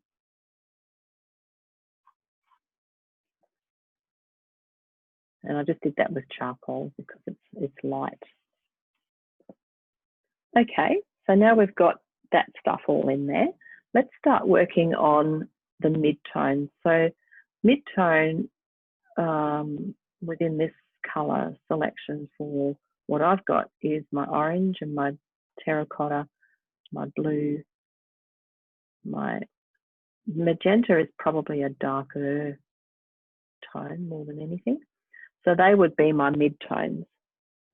Speaker 1: And I just did that with charcoal because it's light. Okay, so now we've got that stuff all in there. Let's start working on the mid-tone. So mid-tone within this colour selection for what I've got is my orange and my terracotta, my blue, my magenta is probably a darker tone more than anything. So they would be my mid-tones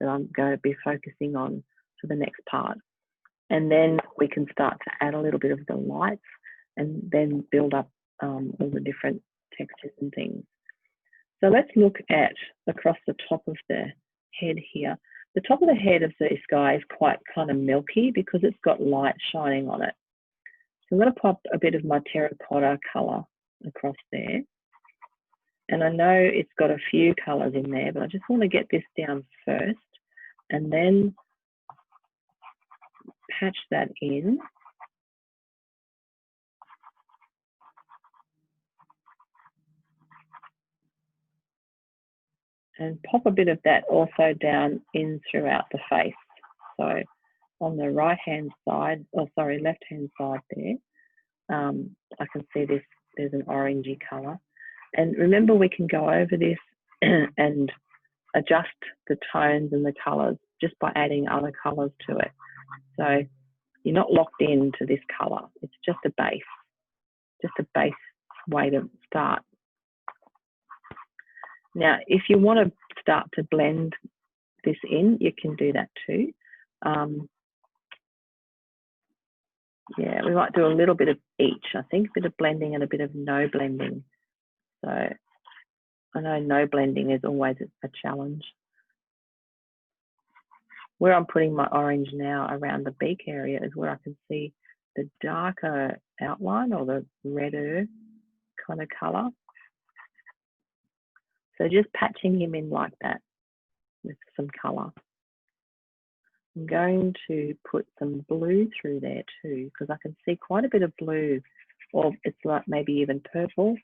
Speaker 1: that I'm going to be focusing on for the next part. And then we can start to add a little bit of the lights and then build up all the different textures and things. So let's look at across the top of the head here. The top of the head of this guy is quite kind of milky because it's got light shining on it. So I'm going to pop a bit of my terracotta colour across there. And I know it's got a few colours in there, but I just want to get this down first and then patch that in. And pop a bit of that also down in throughout the face. So on the left-hand side there, I can see this there's an orangey colour. And remember, we can go over this and adjust the tones and the colours just by adding other colours to it. So you're not locked into this colour. It's just a base way to start. Now, if you want to start to blend this in, you can do that too. Yeah, we might do a little bit of each, I think, a bit of blending and a bit of no blending. So I know no blending is always a challenge. Where I'm putting my orange now around the beak area is where I can see the darker outline or the redder kind of colour. So just patching him in like that with some colour. I'm going to put some blue through there too, because I can see quite a bit of blue, or it's like maybe even purple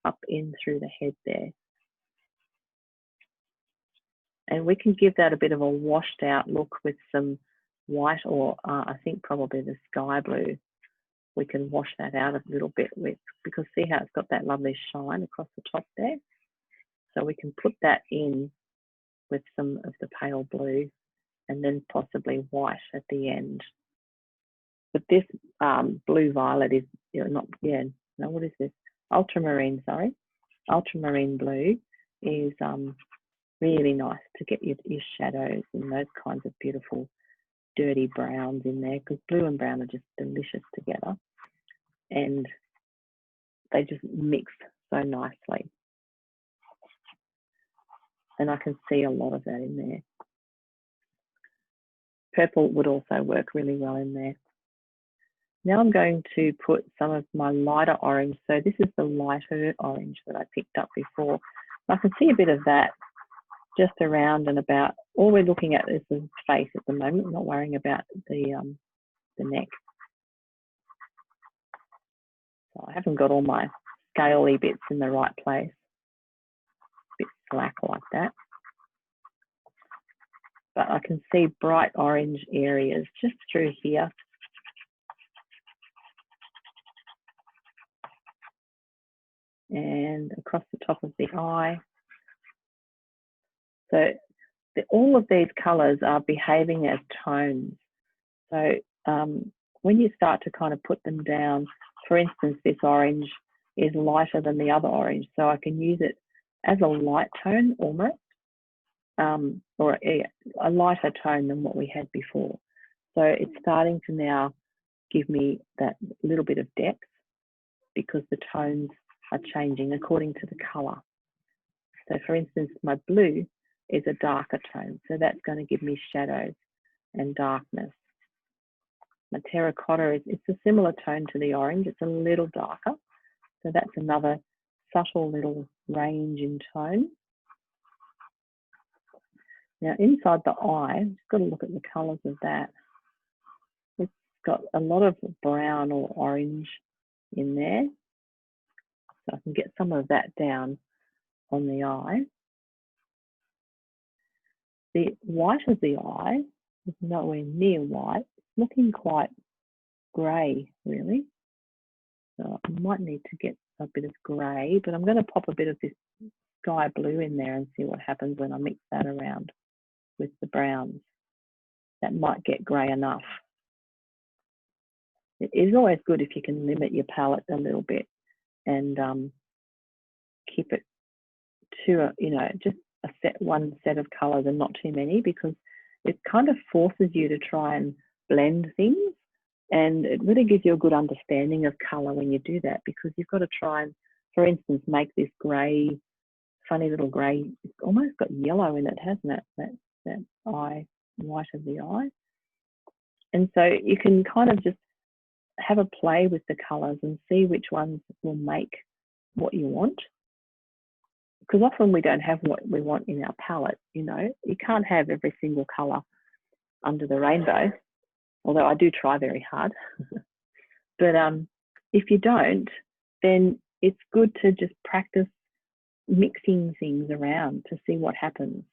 Speaker 1: up in through the head there. And we can give that a bit of a washed out look with some white, or I think probably the sky blue. We can wash that out a little bit with, because see how it's got that lovely shine across the top there? So we can put that in with some of the pale blue and then possibly white at the end. But this blue violet is, what is this? Ultramarine, sorry. Ultramarine blue is really nice to get your shadows and those kinds of beautiful dirty browns in there, because blue and brown are just delicious together and they just mix so nicely. And I can see a lot of that in there. Purple would also work really well in there. Now I'm going to put some of my lighter orange. So this is the lighter orange that I picked up before. I can see a bit of that just around and about. All we're looking at is the face at the moment. We're not worrying about the neck. So I haven't got all my scaly bits in the right place. A bit slack like that. But I can see bright orange areas just through here. And across the top of the eye. So all of these colours are behaving as tones. So when you start to kind of put them down, for instance, this orange is lighter than the other orange, so I can use it as a light tone almost, or a lighter tone than what we had before. So it's starting to now give me that little bit of depth because the tones are changing according to the colour. So for instance, my blue is a darker tone, so that's going to give me shadows and darkness. My terracotta it's a similar tone to the orange, it's a little darker, so that's another subtle little range in tone. Now inside the eye, I've just got to look at the colours of that. It's got a lot of brown or orange in there, so I can get some of that down on the eye. The white of the eye is nowhere near white. It's looking quite grey, really. So I might need to get a bit of grey, but I'm going to pop a bit of this sky blue in there and see what happens when I mix that around with the browns. That might get grey enough. It is always good if you can limit your palette a little bit and keep it to just one set of colours and not too many, because it kind of forces you to try and blend things, and it really gives you a good understanding of colour when you do that, because you've got to try and, for instance, make this grey, funny little grey, it's almost got yellow in it, hasn't it, that eye, white of the eye. And so you can kind of just have a play with the colours and see which ones will make what you want. Because often we don't have what we want in our palette, you can't have every single colour under the rainbow, although I do try very hard. But if you don't, then it's good to just practice mixing things around to see what happens.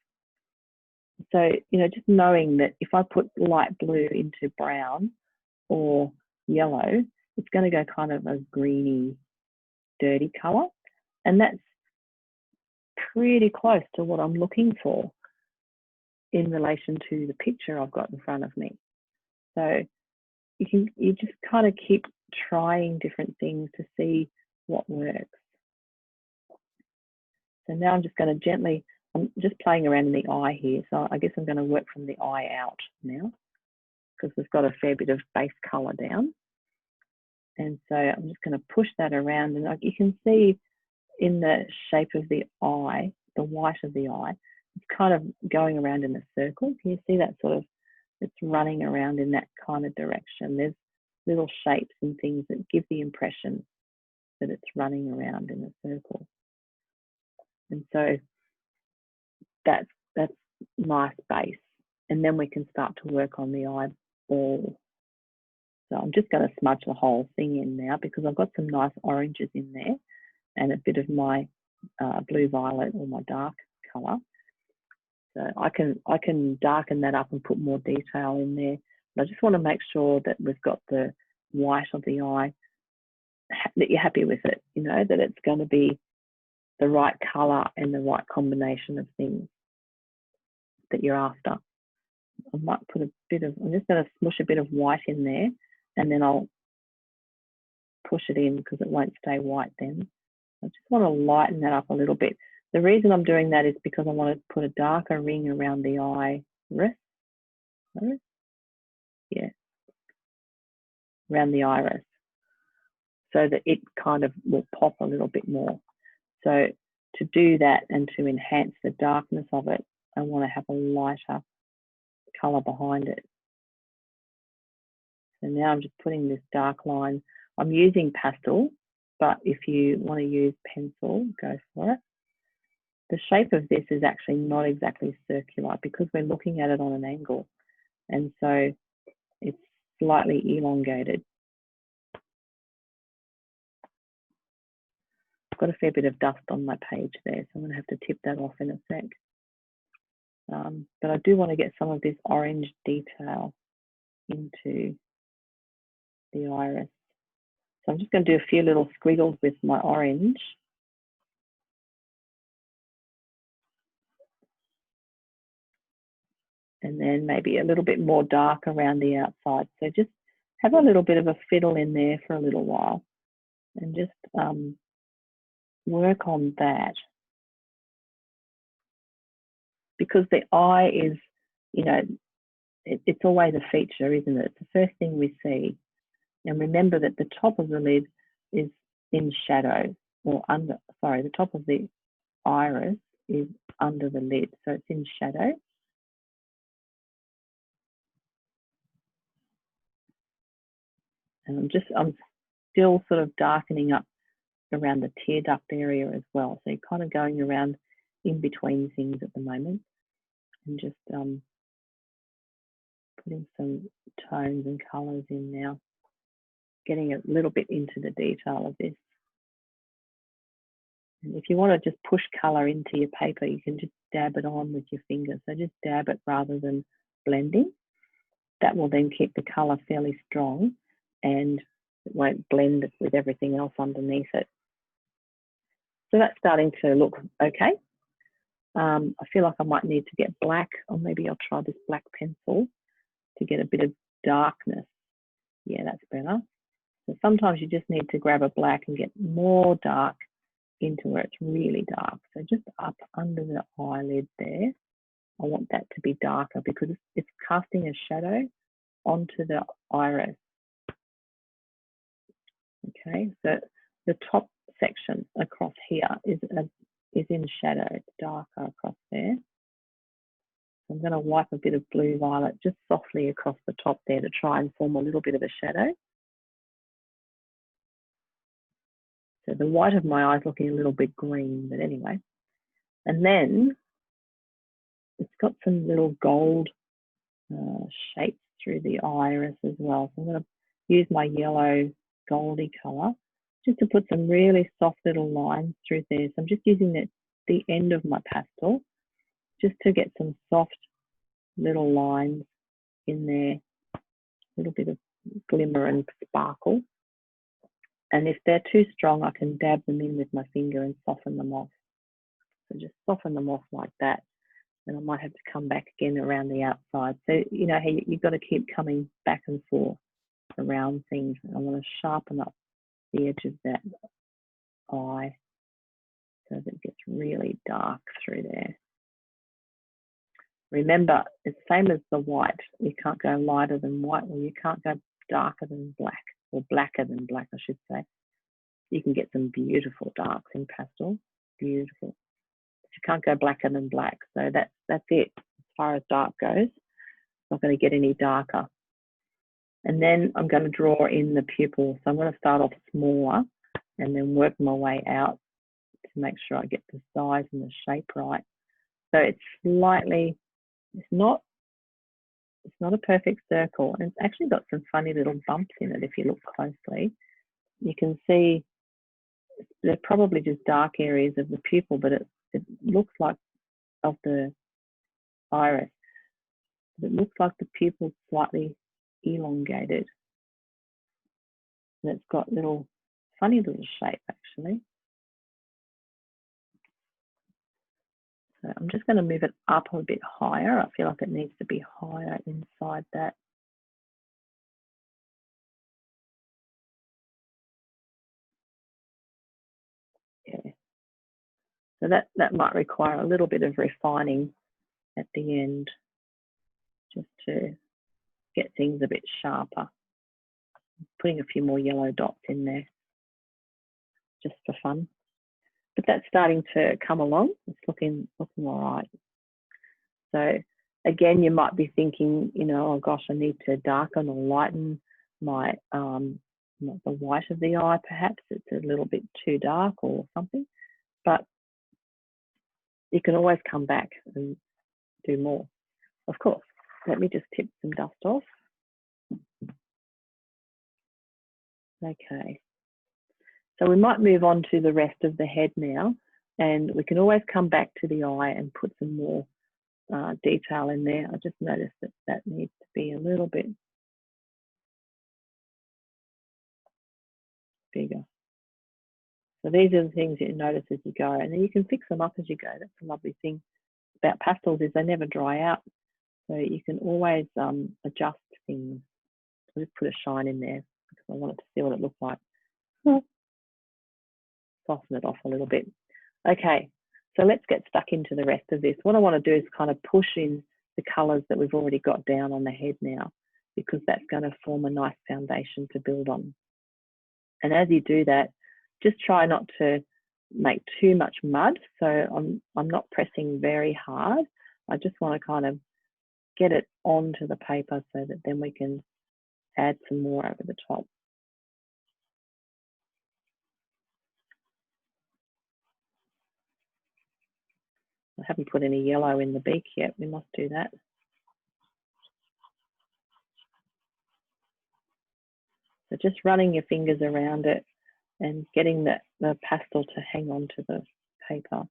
Speaker 1: So, just knowing that if I put light blue into brown or yellow, it's going to go kind of a greeny dirty colour, and that's pretty close to what I'm looking for in relation to the picture I've got in front of me. So you just kind of keep trying different things to see what works. So now I'm just going to gently, I'm just playing around in the eye here. So I guess I'm going to work from the eye out now, because we've got a fair bit of base colour down. And so I'm just going to push that around, and like you can see in the shape of the eye, the white of the eye, it's kind of going around in a circle. Can you see that sort of, it's running around in that kind of direction. There's little shapes and things that give the impression that it's running around in a circle. And so that's nice base. And then we can start to work on the eyeball. So I'm just going to smudge the whole thing in now, because I've got some nice oranges in there and a bit of my blue violet or my dark colour. So I can darken that up and put more detail in there. But I just want to make sure that we've got the white of the eye, that you're happy with it, you know, that it's going to be the right colour and the right combination of things that you're after. I might put a bit of, I'm just going to smush a bit of white in there, and then I'll push it in because it won't stay white then. I just want to lighten that up a little bit. The reason I'm doing that is because I want to put a darker ring around the iris. Yeah, around the iris, so that it kind of will pop a little bit more. So to do that and to enhance the darkness of it, I want to have a lighter colour behind it. So now I'm just putting this dark line. I'm using pastel, but if you want to use pencil, go for it. The shape of this is actually not exactly circular because we're looking at it on an angle. And so it's slightly elongated. I've got a fair bit of dust on my page there, so I'm going to have to tip that off in a sec. But I do want to get some of this orange detail into the iris. So I'm just going to do a few little squiggles with my orange. And then maybe a little bit more dark around the outside. So just have a little bit of a fiddle in there for a little while and just work on that. Because the eye is, you know, it's always a feature, isn't it? It's the first thing we see. And remember that the top of the lid is in shadow, or under, sorry, the top of the iris is under the lid, so it's in shadow. And I'm still sort of darkening up around the tear duct area as well. So you're kind of going around in between things at the moment, and just putting some tones and colours in now, getting a little bit into the detail of this. And if you want to just push colour into your paper, you can just dab it on with your finger. So just dab it rather than blending. That will then keep the colour fairly strong and it won't blend with everything else underneath it. So that's starting to look okay. I feel like I might need to get black, or maybe I'll try this black pencil to get a bit of darkness. Yeah, that's better. So sometimes you just need to grab a black and get more dark into where it's really dark. So just up under the eyelid there, I want that to be darker because it's casting a shadow onto the iris. Okay, so the top section across here is in shadow. It's darker across there. I'm going to wipe a bit of blue violet just softly across the top there to try and form a little bit of a shadow. So the white of my eye is looking a little bit green, but anyway. And then it's got some little gold shapes through the iris as well. So I'm going to use my yellow goldy colour just to put some really soft little lines through there. So I'm just using the end of my pastel just to get some soft little lines in there, a little bit of glimmer and sparkle. And if they're too strong, I can dab them in with my finger and soften them off. So just soften them off like that. And I might have to come back again around the outside. So, you know, you've got to keep coming back and forth around things. I want to sharpen up the edge of that eye so that it gets really dark through there. Remember, it's the same as the white. You can't go lighter than white, or you can't go darker than black, or blacker than black, I should say. You can get some beautiful darks in pastel, beautiful. But you can't go blacker than black. So that's it as far as dark goes. Not going to get any darker. And then I'm going to draw in the pupil. So I'm going to start off smaller and then work my way out to make sure I get the size and the shape right. So it's slightly, it's not a perfect circle, and it's actually got some funny little bumps in it if you look closely. You can see they're probably just dark areas of the pupil, but it looks like of the iris. It looks like the pupil's slightly elongated. And it's got little funny little shape actually. So I'm just going to move it up a bit higher. I feel like it needs to be higher inside that. Yeah. So that might require a little bit of refining at the end, just to get things a bit sharper. Putting a few more yellow dots in there, just for fun. But that's starting to come along. It's looking all right. So again, you might be thinking, you know, oh gosh, I need to darken or lighten my the white of the eye. Perhaps it's a little bit too dark or something. But you can always come back and do more. Of course. Let me just tip some dust off. Okay. So we might move on to the rest of the head now, and we can always come back to the eye and put some more detail in there. I just noticed that needs to be a little bit bigger. So these are the things you notice as you go, and then you can fix them up as you go. That's a lovely thing about pastels, is they never dry out. So you can always adjust things. I'll just put a shine in there because I wanted to see what it looked like. Soften it off a little bit. Okay, so let's get stuck into the rest of this. What I want to do is kind of push in the colours that we've already got down on the head now, because that's going to form a nice foundation to build on. And as you do that, just try not to make too much mud. So I'm not pressing very hard. I just want to kind of get it onto the paper so that then we can add some more over the top. I haven't put any yellow in the beak yet. We must do that. So just running your fingers around it and getting the pastel to hang on to the paper.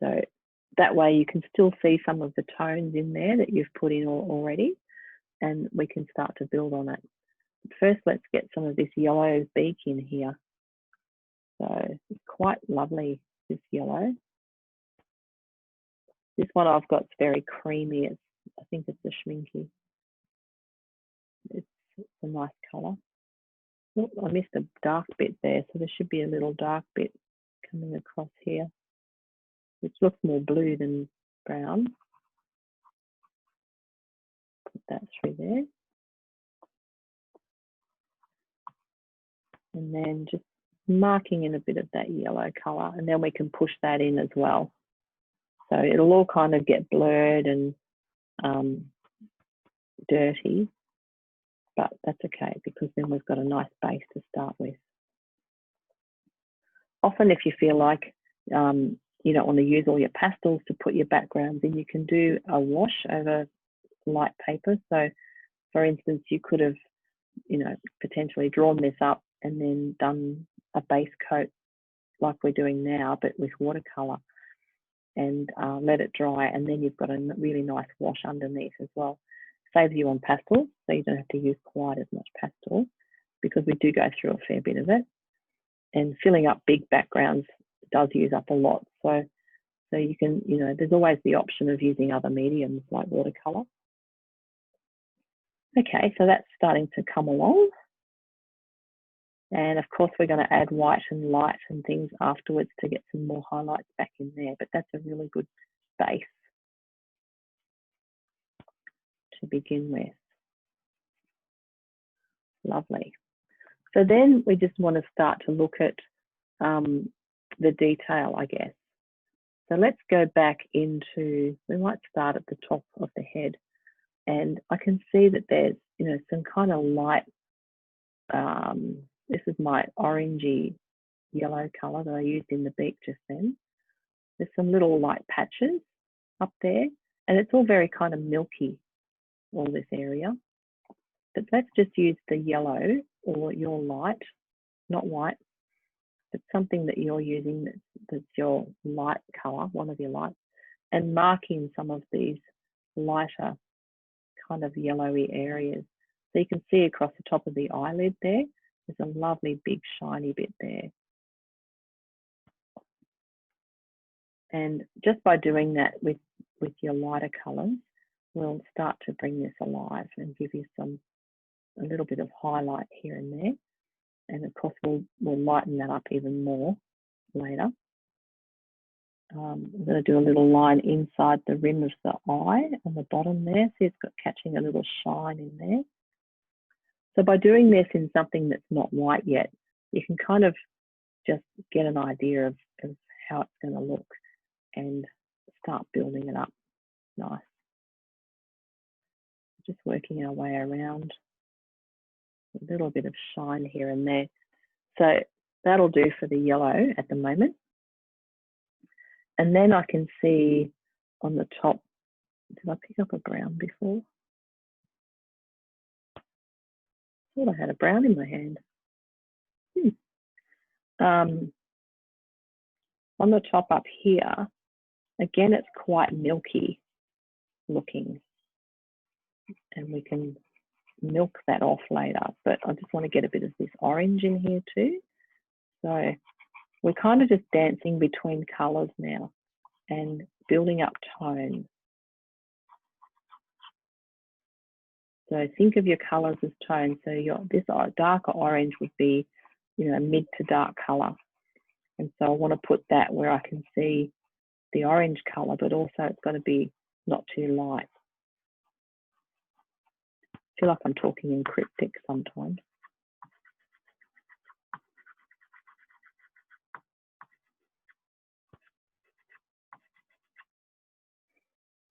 Speaker 1: So that way you can still see some of the tones in there that you've put in already, and we can start to build on it. But first, let's get some of this yellow beak in here. So it's quite lovely, this yellow. This one I've got is very creamy. I think it's a schminky. It's a nice colour. Oh, I missed a dark bit there, so there should be a little dark bit coming across here, which looks more blue than brown. Put that through there. And then just marking in a bit of that yellow colour, and then we can push that in as well. So it'll all kind of get blurred and dirty, but that's okay because then we've got a nice base to start with. Often if you feel like you don't want to use all your pastels to put your backgrounds in, you can do a wash over light paper. So for instance, you could have, you know, potentially drawn this up and then done a base coat like we're doing now, but with watercolor, and let it dry, and then you've got a really nice wash underneath as well. Saves you on pastels, so you don't have to use quite as much pastel, because we do go through a fair bit of it. And filling up big backgrounds does use up a lot. So you can, there's always the option of using other mediums like watercolor. Okay, so that's starting to come along. And of course, we're going to add white and light and things afterwards to get some more highlights back in there, but that's a really good base to begin with. Lovely. So then we just want to start to look at the detail, I guess. So let's go back into, we might start at the top of the head, and I can see that there's, some kind of light, this is my orangey yellow color that I used in the beak just then. There's some little light patches up there, and it's all very kind of milky, all this area. But let's just use the yellow or your light, not white, but something that you're using that's your light color, one of your lights, and marking some of these lighter kind of yellowy areas. So you can see across the top of the eyelid there, there's a lovely big shiny bit there. And just by doing that with your lighter colors, we'll start to bring this alive and give you a little bit of highlight here and there. And of course, we'll lighten that up even more later. I'm going to do a little line inside the rim of the eye on the bottom there. See, it's got catching a little shine in there. So by doing this in something that's not white yet, you can kind of just get an idea of how it's going to look and start building it up. Nice. Just working our way around. A little bit of shine here and there. So that'll do for the yellow at the moment. And then I can see on the top, did I pick up a brown before? I thought I had a brown in my hand. On the top up here, again, it's quite milky looking. And we can milk that off later, but I just want to get a bit of this orange in here too. So we're kind of just dancing between colors now and building up tone. So think of your colors as tone. So this darker orange would be, mid to dark color. And so I want to put that where I can see the orange color, but also it's got to be not too light. I feel like I'm talking in cryptic sometimes.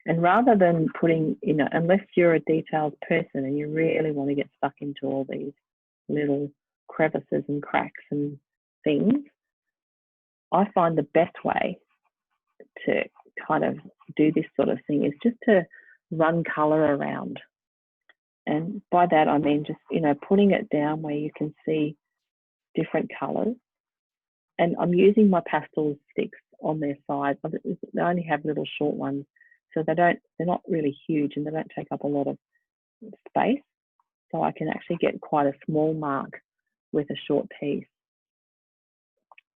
Speaker 1: And rather than putting, unless you're a detailed person and you really want to get stuck into all these little crevices and cracks and things, I find the best way to kind of do this sort of thing is just to run color around. And by that, I mean just, putting it down where you can see different colors. And I'm using my pastel sticks on their sides. They only have little short ones, so they're not really huge and they don't take up a lot of space. So I can actually get quite a small mark with a short piece.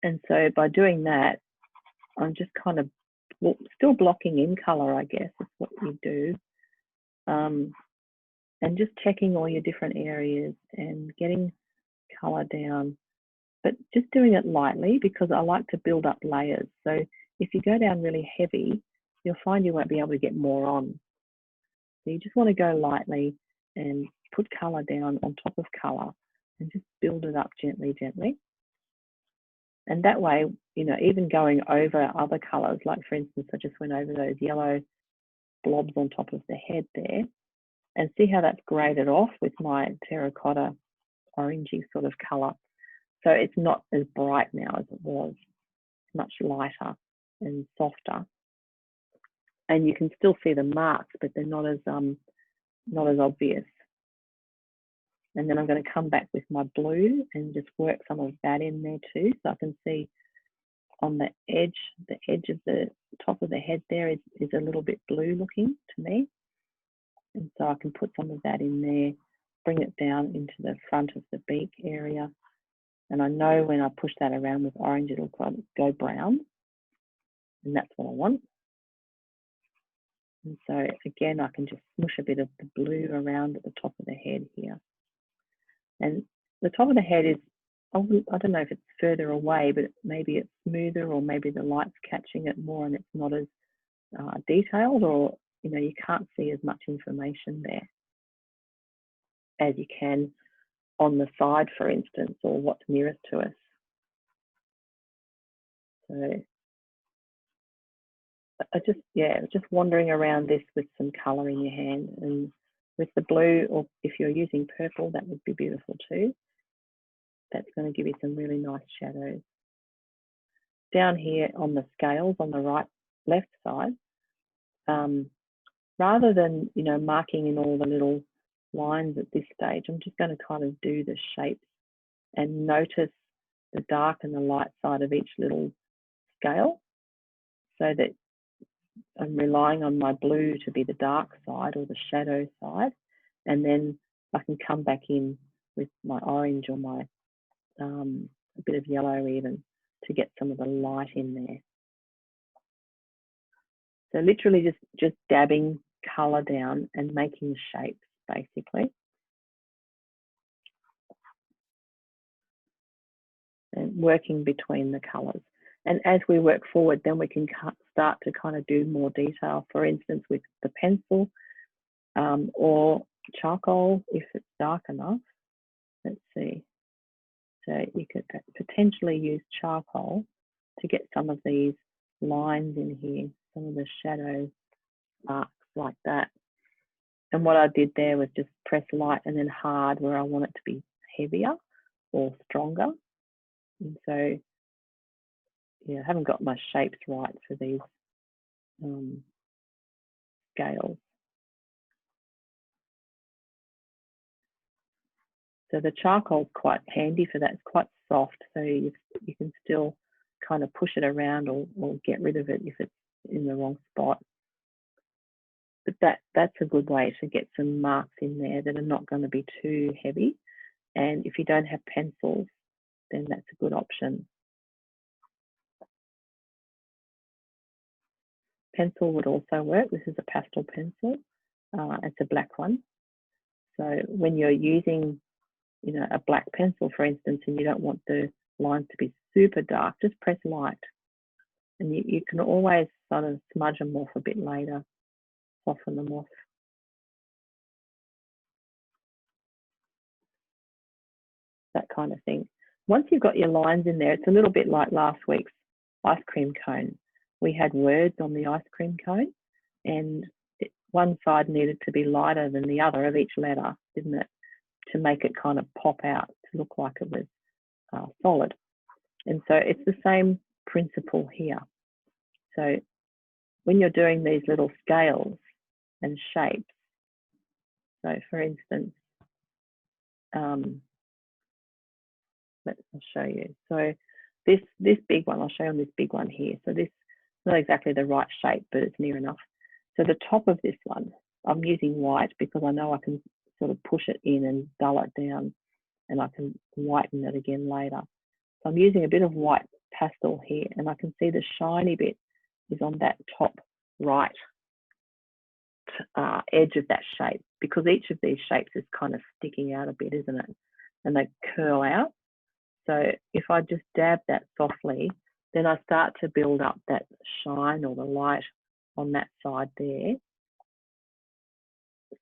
Speaker 1: And so by doing that, I'm just kind of still blocking in color, I guess, is what you do. And just checking all your different areas and getting color down, but just doing it lightly because I like to build up layers. So if you go down really heavy, you'll find you won't be able to get more on. So you just want to go lightly and put color down on top of color and just build it up gently, gently. And that way, even going over other colors, like for instance, I just went over those yellow blobs on top of the head there, and see how that's graded off with my terracotta orangey sort of color. So it's not as bright now as it was, much lighter and softer. And you can still see the marks, but they're not as obvious. And then I'm going to come back with my blue and just work some of that in there too. So I can see on the edge of the top of the head there is a little bit blue looking to me. And so I can put some of that in there bring it down into the front of the beak area. And I know when I push that around with orange, it'll kind of go brown. And that's what I want. And so again, I can just smush a bit of the blue around at the top of the head here. And the top of the head is, I don't know if it's further away, but maybe it's smoother, or maybe the light's catching it more and it's not as detailed, or you can't see as much information there as you can on the side, for instance, or what's nearest to us. So I just wandering around this with some colour in your hand, and with the blue, or if you're using purple, that would be beautiful too. That's going to give you some really nice shadows. Down here on the scales on the left side, rather than marking in all the little lines at this stage, I'm just going to kind of do the shapes and notice the dark and the light side of each little scale, so that I'm relying on my blue to be the dark side or the shadow side, and then I can come back in with my orange or my a bit of yellow even to get some of the light in there. So literally just dabbing colour down and making shapes basically. And working between the colours. And as we work forward, then we can start to kind of do more detail, for instance, with the pencil or charcoal if it's dark enough. Let's see. So you could potentially use charcoal to get some of these lines in here, some of the shadow marks like that. And what I did there was just press light and then hard where I want it to be heavier or stronger. And so, yeah, I haven't got my shapes right for these scales. So the charcoal's quite handy for that. It's quite soft, so you can still kind of push it around or get rid of it if it's in the wrong spot. But that's a good way to get some marks in there that are not going to be too heavy. And if you don't have pencils, then that's a good option. Pencil would also work. This is a pastel pencil. It's a black one. So when you're using a black pencil, for instance, and you don't want the lines to be super dark, just press light. And you can always sort of smudge them off a bit later, soften them off. That kind of thing. Once you've got your lines in there, it's a little bit like last week's ice cream cone. We had words on the ice cream cone, and one side needed to be lighter than the other of each letter, didn't it? To make it kind of pop out, to look like it was solid. And so it's the same principle here. So when you're doing these little scales and shapes, so for instance, I'll show you. So this big one, I'll show you on this big one here. So this is not exactly the right shape, but it's near enough. So the top of this one, I'm using white because I know I can sort of push it in and dull it down, and I can whiten it again later. So I'm using a bit of white pastel here, and I can see the shiny bit is on that top right edge of that shape, because each of these shapes is kind of sticking out a bit, isn't it? And they curl out. So if I just dab that softly, then I start to build up that shine or the light on that side there.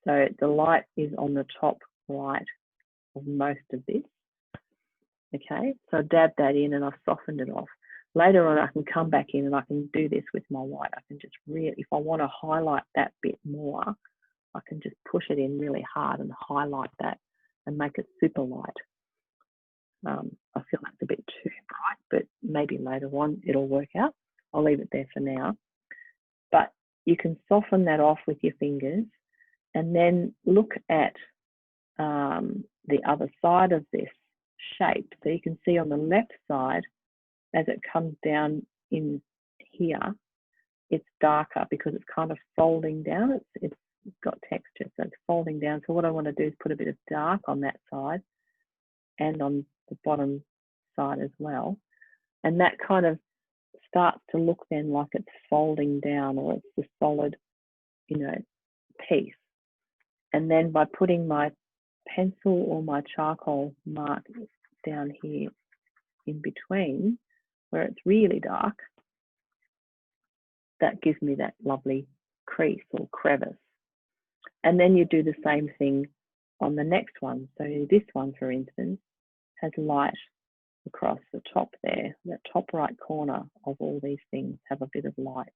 Speaker 1: So the light is on the top right of most of this. Okay, so I dab that in and I've softened it off. Later on, I can come back in and I can do this with my white. I can just really, if I want to highlight that bit more, I can just push it in really hard and highlight that and make it super light. I feel that's a bit too bright, but maybe later on it'll work out. I'll leave it there for now. But you can soften that off with your fingers and then look at the other side of this shape. So you can see on the left side, as it comes down in here, it's darker because it's kind of folding down. It's got texture, so it's folding down. So what I want to do is put a bit of dark on that side and on the bottom side as well. And that kind of starts to look then like it's folding down, or it's the solid, you know, piece. And then by putting my pencil or my charcoal mark down here in between where it's really dark, that gives me that lovely crease or crevice. And then you do the same thing on the next one. So this one, for instance, has light across the top there. The top right corner of all these things have a bit of light.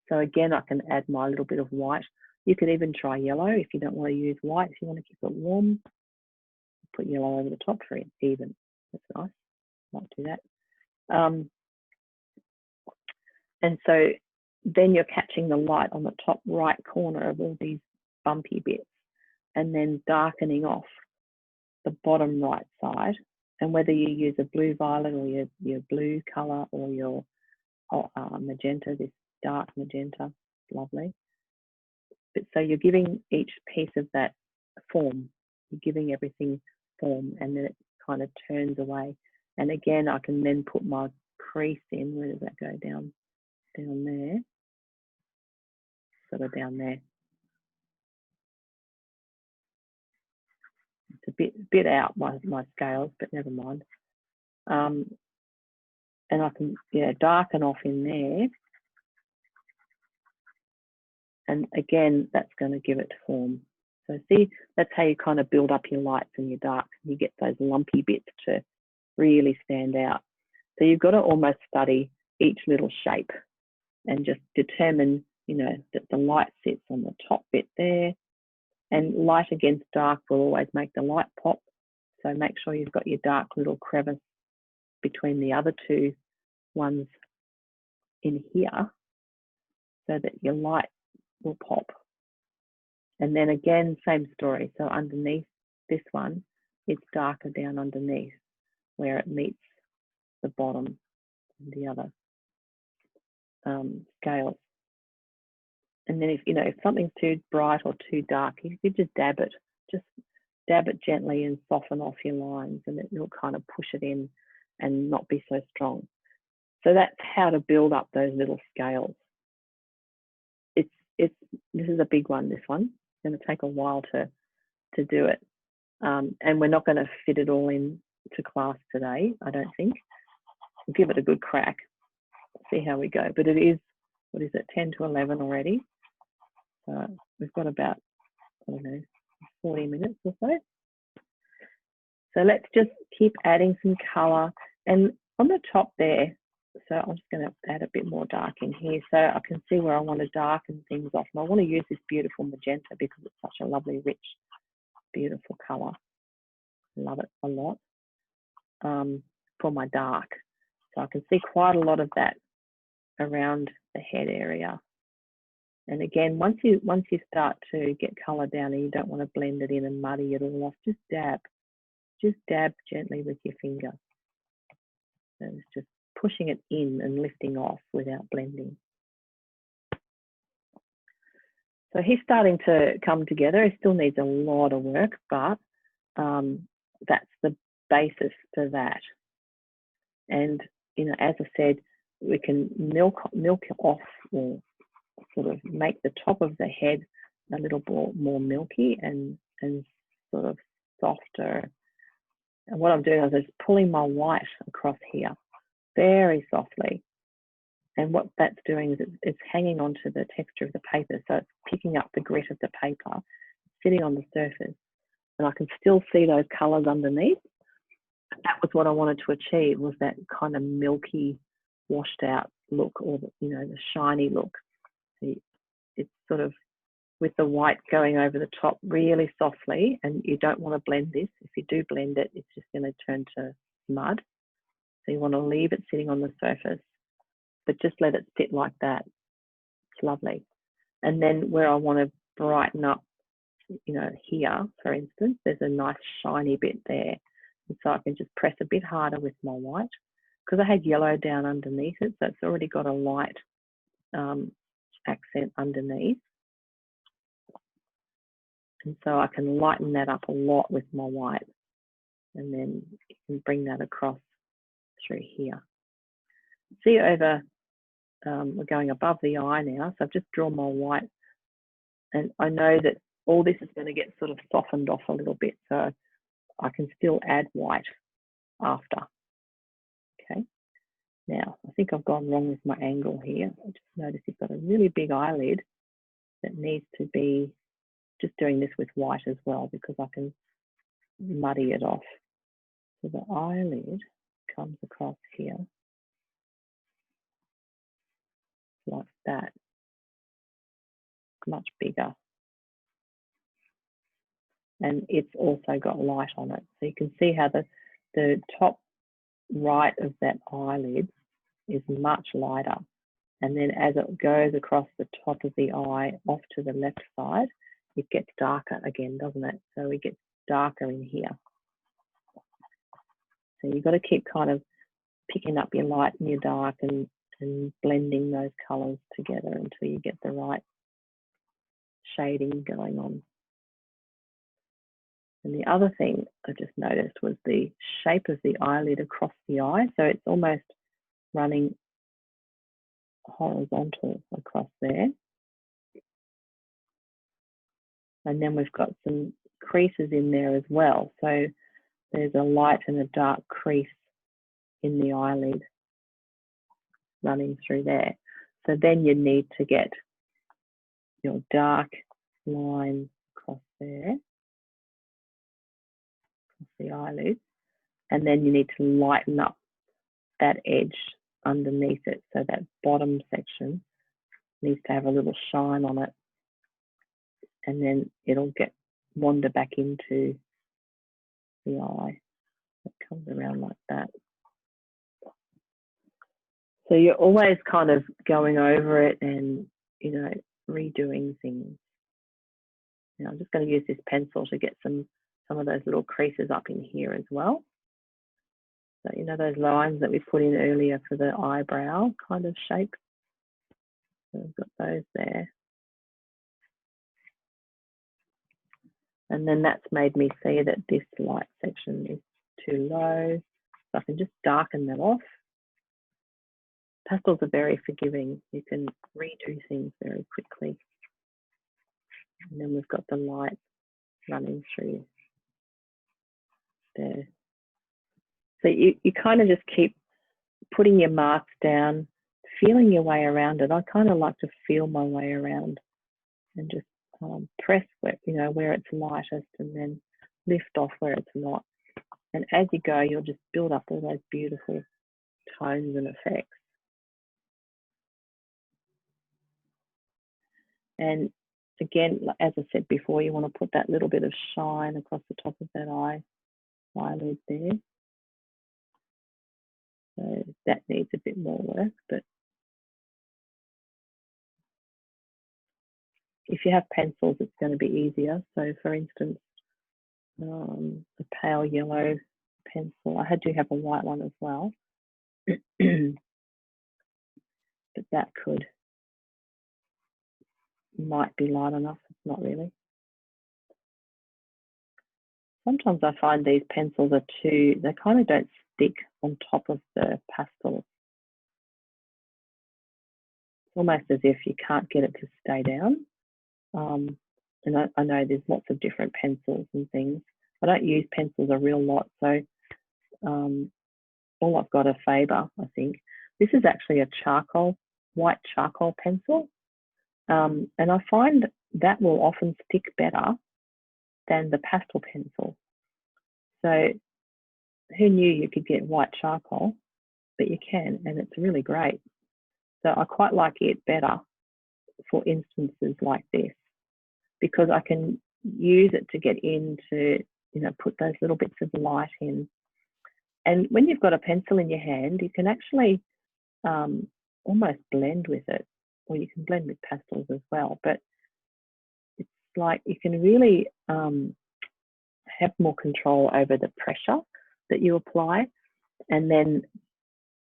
Speaker 1: So again, I can add my little bit of white. You could even try yellow if you don't want to use white. If you want to keep it warm, put yellow over the top for it, even. That's nice. Might do that. And so then you're catching the light on the top right corner of all these bumpy bits, and then darkening off the bottom right side. And whether you use a blue violet or your blue color or your magenta, this dark magenta, lovely. But so you're giving each piece of that form, you're giving everything form, and then it kind of turns away. And again, I can then put my crease in. Where does that go? Down there, sort of down there. It's a bit out my scales, but never mind. And I can darken off in there. And again, that's going to give it form. So see, that's how you kind of build up your lights and your darks. You get those lumpy bits to really stand out. So you've got to almost study each little shape and just determine, that the light sits on the top bit there. And light against dark will always make the light pop. So make sure you've got your dark little crevice between the other two ones in here so that your light will pop. And then again, same story. So underneath this one, it's darker down underneath where it meets the bottom and the other scales. And then if something's too bright or too dark, you could just dab it gently and soften off your lines, and it'll kind of push it in and not be so strong. So that's how to build up those little scales. This is a big one, this one. It's going to take a while to do it. And we're not going to fit it all in to class today, I don't think. We'll give it a good crack, see how we go. But it is, 10 to 11 already. We've got about, 40 minutes or so. So let's just keep adding some colour. And on the top there, so I'm just going to add a bit more dark in here so I can see where I want to darken things off. And I want to use this beautiful magenta because it's such a lovely, rich, beautiful colour. Love it a lot for my dark. So I can see quite a lot of that around the head area. And again, once you start to get colour down and you don't want to blend it in and muddy it all off, just dab gently with your finger. And it's just pushing it in and lifting off without blending. So he's starting to come together. He still needs a lot of work, but that's the basis for that. And as I said, we can milk off or sort of make the top of the head a little more milky and sort of softer. And what I'm doing is just pulling my white across here very softly. And what that's doing is it's hanging onto the texture of the paper. So it's picking up the grit of the paper, sitting on the surface. And I can still see those colours underneath. That was what I wanted to achieve, was that kind of milky, washed out look, or the shiny look. It's sort of with the white going over the top really softly, and you don't want to blend this. If you do blend it, it's just going to turn to mud. So you want to leave it sitting on the surface, but just let it sit like that. It's lovely. And then where I want to brighten up, here, for instance, there's a nice shiny bit there. And so I can just press a bit harder with my white because I had yellow down underneath it. So it's already got a light accent underneath. And so I can lighten that up a lot with my white. And then you can bring that across through here. See over, we're going above the eye now. So I've just drawn my white. And I know that all this is going to get sort of softened off a little bit. So I can still add white after. Okay. Now, I think I've gone wrong with my angle here. I just noticed you've got a really big eyelid that needs to be just doing this with white as well, because I can muddy it off. So the eyelid comes across here like that, much bigger. And it's also got light on it. So you can see how the top right of that eyelid is much lighter. And then as it goes across the top of the eye off to the left side, it gets darker again, doesn't it? So it gets darker in here. So you've got to keep kind of picking up your light and your dark and blending those colours together until you get the right shading going on. And the other thing I just noticed was the shape of the eyelid across the eye. So it's almost running horizontal across there. And then we've got some creases in there as well. So there's a light and a dark crease in the eyelid running through there. So then you need to get your dark line across there, across the eyelid, and then you need to lighten up that edge underneath it. So that bottom section needs to have a little shine on it, and then it'll wander back into the eye. It comes around like that. So you're always kind of going over it and, you know, redoing things. Now I'm just going to use this pencil to get some of those little creases up in here as well. So, you know, those lines that we put in earlier for the eyebrow kind of shape. So we've got those there. And then that's made me see that this light section is too low. So I can just darken that off. Pastels are very forgiving. You can redo things very quickly. And then we've got the light running through there. So you kind of just keep putting your marks down, feeling your way around it. I kind of like to feel my way around and just press where it's lightest, and then lift off where it's not. And as you go, you'll just build up all those beautiful tones and effects. And again, as I said before, you want to put that little bit of shine across the top of that eyelid there. So that needs a bit more work, but if you have pencils, it's going to be easier. So for instance, a pale yellow pencil. I do have a white one as well, but that might be light enough. It's not really. Sometimes I find these pencils they kind of don't stick on top of the pastel. It's almost as if you can't get it to stay down. And I know there's lots of different pencils and things. I don't use pencils a real lot, so all I've got are Faber, I think. This is actually a white charcoal pencil, and I find that will often stick better than the pastel pencil. So who knew you could get white charcoal, but you can, and it's really great. So I quite like it better for instances like this, because I can use it to get into, put those little bits of light in. And when you've got a pencil in your hand, you can actually almost blend with it, or you can blend with pastels as well. But it's like you can really have more control over the pressure that you apply, and then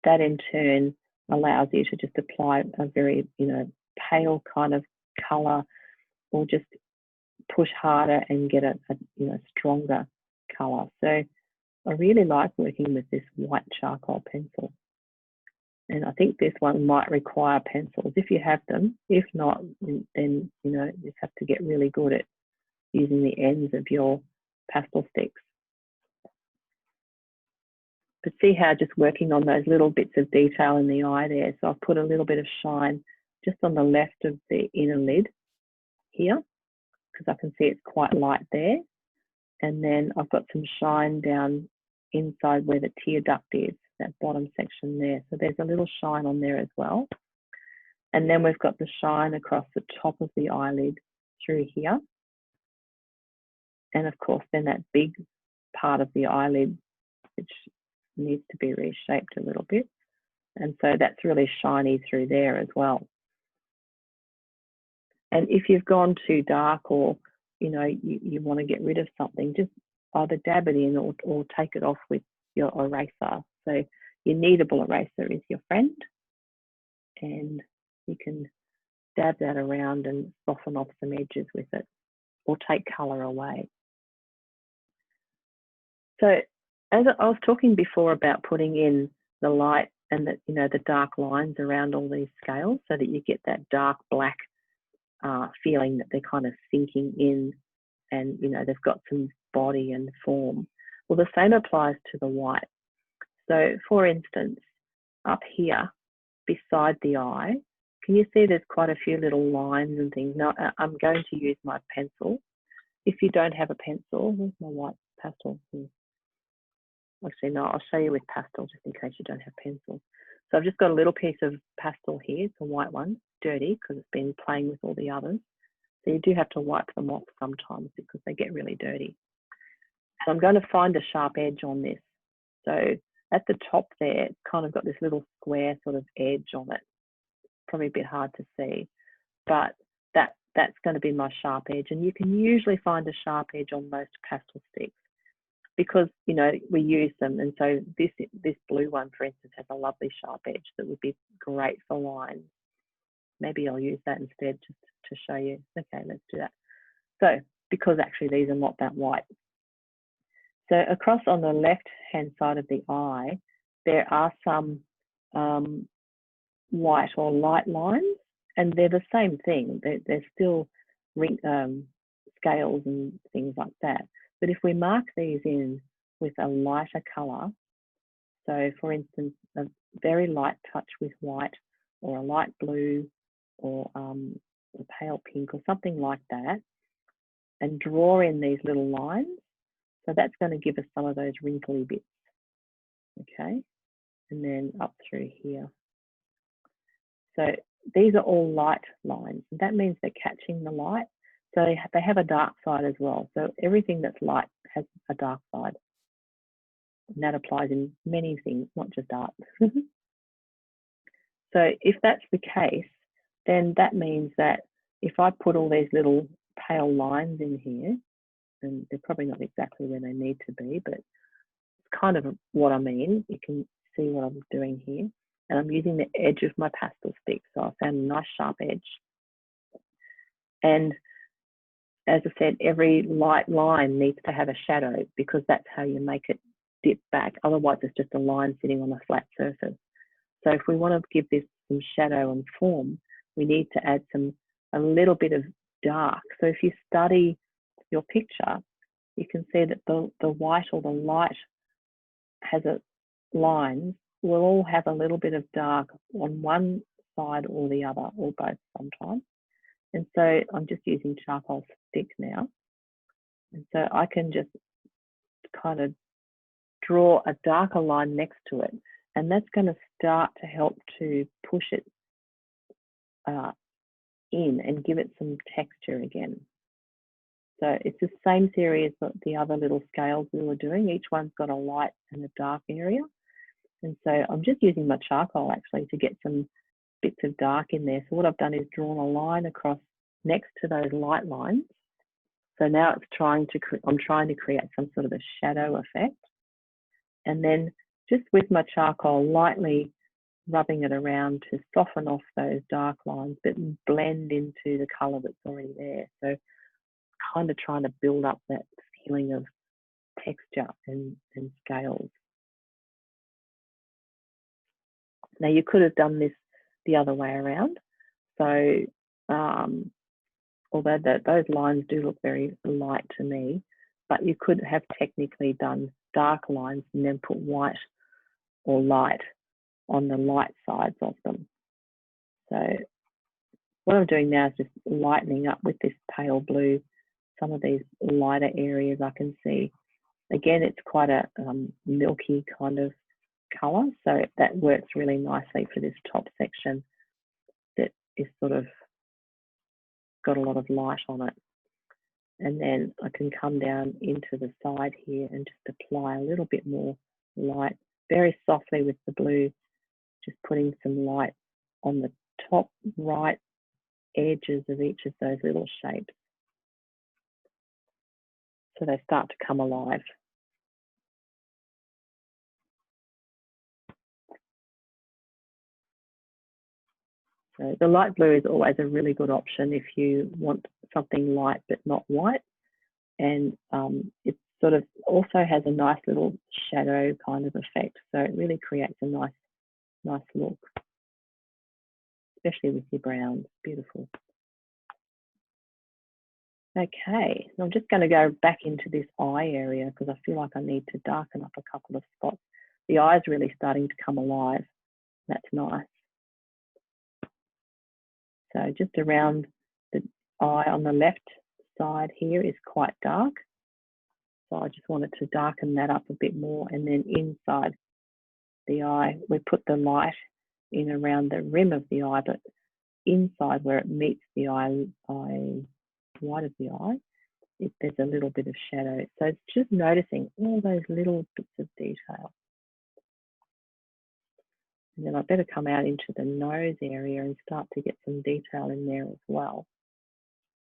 Speaker 1: that in turn allows you to just apply a very, pale kind of colour, or just push harder and get a stronger colour. So I really like working with this white charcoal pencil. And I think this one might require pencils if you have them. If not, then you just have to get really good at using the ends of your pastel sticks. But see how just working on those little bits of detail in the eye there. So I've put a little bit of shine just on the left of the inner lid here, because I can see it's quite light there. And then I've got some shine down inside where the tear duct is, that bottom section there. So there's a little shine on there as well. And then we've got the shine across the top of the eyelid through here. And of course, then that big part of the eyelid, which needs to be reshaped a little bit. And so that's really shiny through there as well. And if you've gone too dark, or you want to get rid of something, just either dab it in or take it off with your eraser. So your kneadable eraser is your friend, and you can dab that around and soften off some edges with it, or take colour away. So as I was talking before about putting in the light and the dark lines around all these scales, so that you get that dark black feeling that they're kind of sinking in, and they've got some body and form. Well, the same applies to the white. So for instance, up here beside the eye, can you see there's quite a few little lines and things? Now I'm going to use my pencil. If you don't have a pencil, where's my white pastel? Actually, no, I'll show you with pastel just in case you don't have pencils. So I've just got a little piece of pastel here. It's a white one, dirty because it's been playing with all the others. So you do have to wipe them off sometimes because they get really dirty. And I'm going to find a sharp edge on this. So at the top there, it's kind of got this little square sort of edge on it. Probably a bit hard to see, but that's going to be my sharp edge. And you can usually find a sharp edge on most pastel sticks, because we use them. And so this blue one, for instance, has a lovely sharp edge that would be great for lines. Maybe I'll use that instead just to show you. Okay, let's do that. So because actually these are not that white. So across on the left hand side of the eye, there are some white or light lines, and they're the same thing. They're still scales and things like that. But if we mark these in with a lighter colour, so for instance, a very light touch with white, or a light blue, or a pale pink, or something like that, and draw in these little lines, so that's going to give us some of those wrinkly bits, okay? And then up through here. So these are all light lines. That means they're catching the light. So they have a dark side as well. So everything that's light has a dark side. And that applies in many things, not just art. So if that's the case, then that means that if I put all these little pale lines in here, and they're probably not exactly where they need to be, but it's kind of what I mean. You can see what I'm doing here. And I'm using the edge of my pastel stick. So I found a nice sharp edge. And as I said, every light line needs to have a shadow, because that's how you make it dip back. Otherwise, it's just a line sitting on a flat surface. So if we want to give this some shadow and form, we need to add a little bit of dark. So if you study your picture, you can see that the white or the light has a lines will all have a little bit of dark on one side or the other, or both sometimes. And so I'm just using charcoal stick now. And so I can just kind of draw a darker line next to it. And that's going to start to help to push it in and give it some texture again. So it's the same theory as the other little scales we were doing. Each one's got a light and a dark area. And so I'm just using my charcoal actually to get some bits of dark in there. So what I've done is drawn a line across next to those light lines. So now it's I'm trying to create some sort of a shadow effect. And then just with my charcoal, lightly rubbing it around to soften off those dark lines, but blend into the colour that's already there. So kind of trying to build up that feeling of texture and scales. Now you could have done this the other way around. So although those lines do look very light to me, but you could have technically done dark lines and then put white or light on the light sides of them. So what I'm doing now is just lightening up with this pale blue some of these lighter areas I can see. Again, it's quite a milky kind of colour, so that works really nicely for this top section that is sort of got a lot of light on it. And then I can come down into the side here and just apply a little bit more light, very softly with the blue, just putting some light on the top right edges of each of those little shapes, so they start to come alive. So the light blue is always a really good option if you want something light but not white, and it sort of also has a nice little shadow kind of effect, so it really creates a nice look, especially with your browns. Beautiful. Okay, so I'm just going to go back into this eye area because I feel like I need to darken up a couple of spots. The eye's really starting to come alive. That's nice. So just around the eye on the left side here is quite dark. So I just wanted to darken that up a bit more. And then inside the eye, we put the light in around the rim of the eye, but inside where it meets the eye white of the eye, there's a little bit of shadow. So it's just noticing all those little bits of detail. And then I better come out into the nose area and start to get some detail in there as well.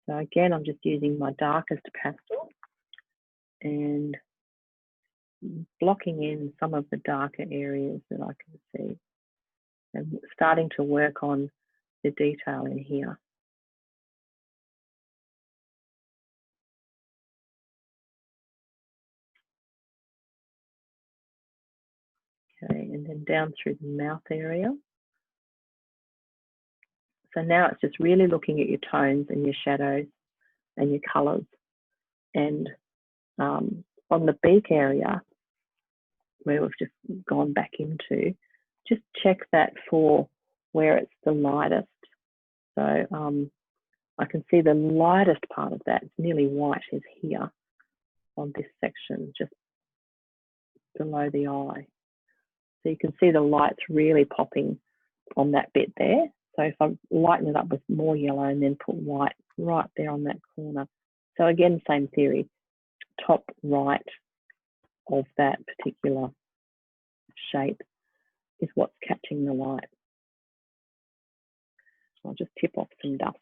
Speaker 1: So again, I'm just using my darkest pastel and blocking in some of the darker areas that I can see and starting to work on the detail in here. Okay, and then down through the mouth area. So now it's just really looking at your tones and your shadows and your colours. And on the beak area, where we've just gone back into, just check that for where it's the lightest. So I can see the lightest part of that, it's nearly white, is here on this section, just below the eye. So you can see the light's really popping on that bit there. So if I lighten it up with more yellow and then put white right there on that corner. So again, same theory, top right of that particular shape is what's catching the light. I'll just tip off some dust.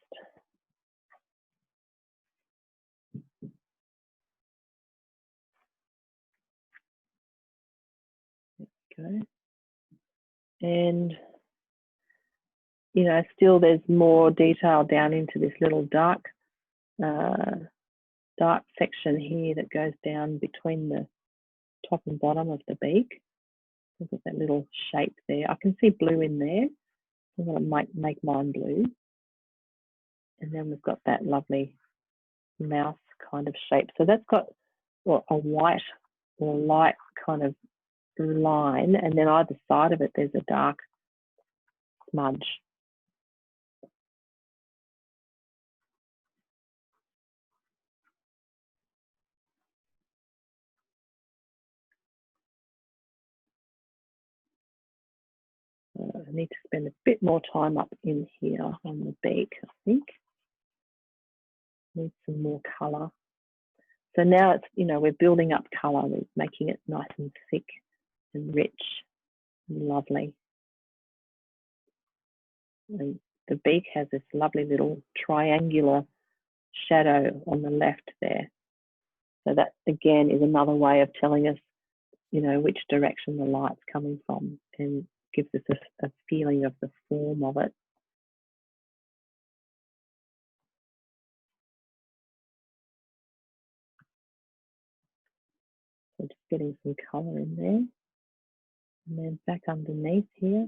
Speaker 1: Okay. And, you know, still there's more detail down into this little dark section here that goes down between the top and bottom of the beak. Look at that little shape there. I can see blue in there. I'm going to make mine blue. And then we've got that lovely mouth kind of shape. So that's got a white or light kind of line, and then either side of it there's a dark smudge. I need to spend a bit more time up in here on the beak, I think. Need some more colour. So now it's, you know, we're building up colour, we're making it nice and thick and rich and lovely. And the beak has this lovely little triangular shadow on the left there. So that again is another way of telling us, you know, which direction the light's coming from, and gives us a feeling of the form of it. getting some colour in there. And then back underneath here.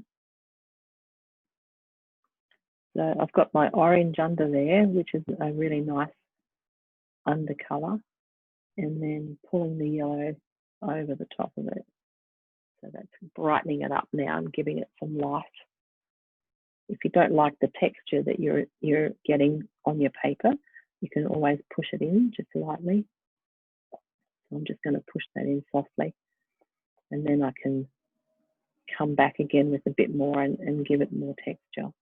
Speaker 1: So I've got my orange under there, which is a really nice undercolour, and then pulling the yellow over the top of it. So that's brightening it up now and giving it some light. If you don't like the texture that you're getting on your paper, you can always push it in just lightly. So I'm just going to push that in softly, and then I can come back again with a bit more and give it more texture.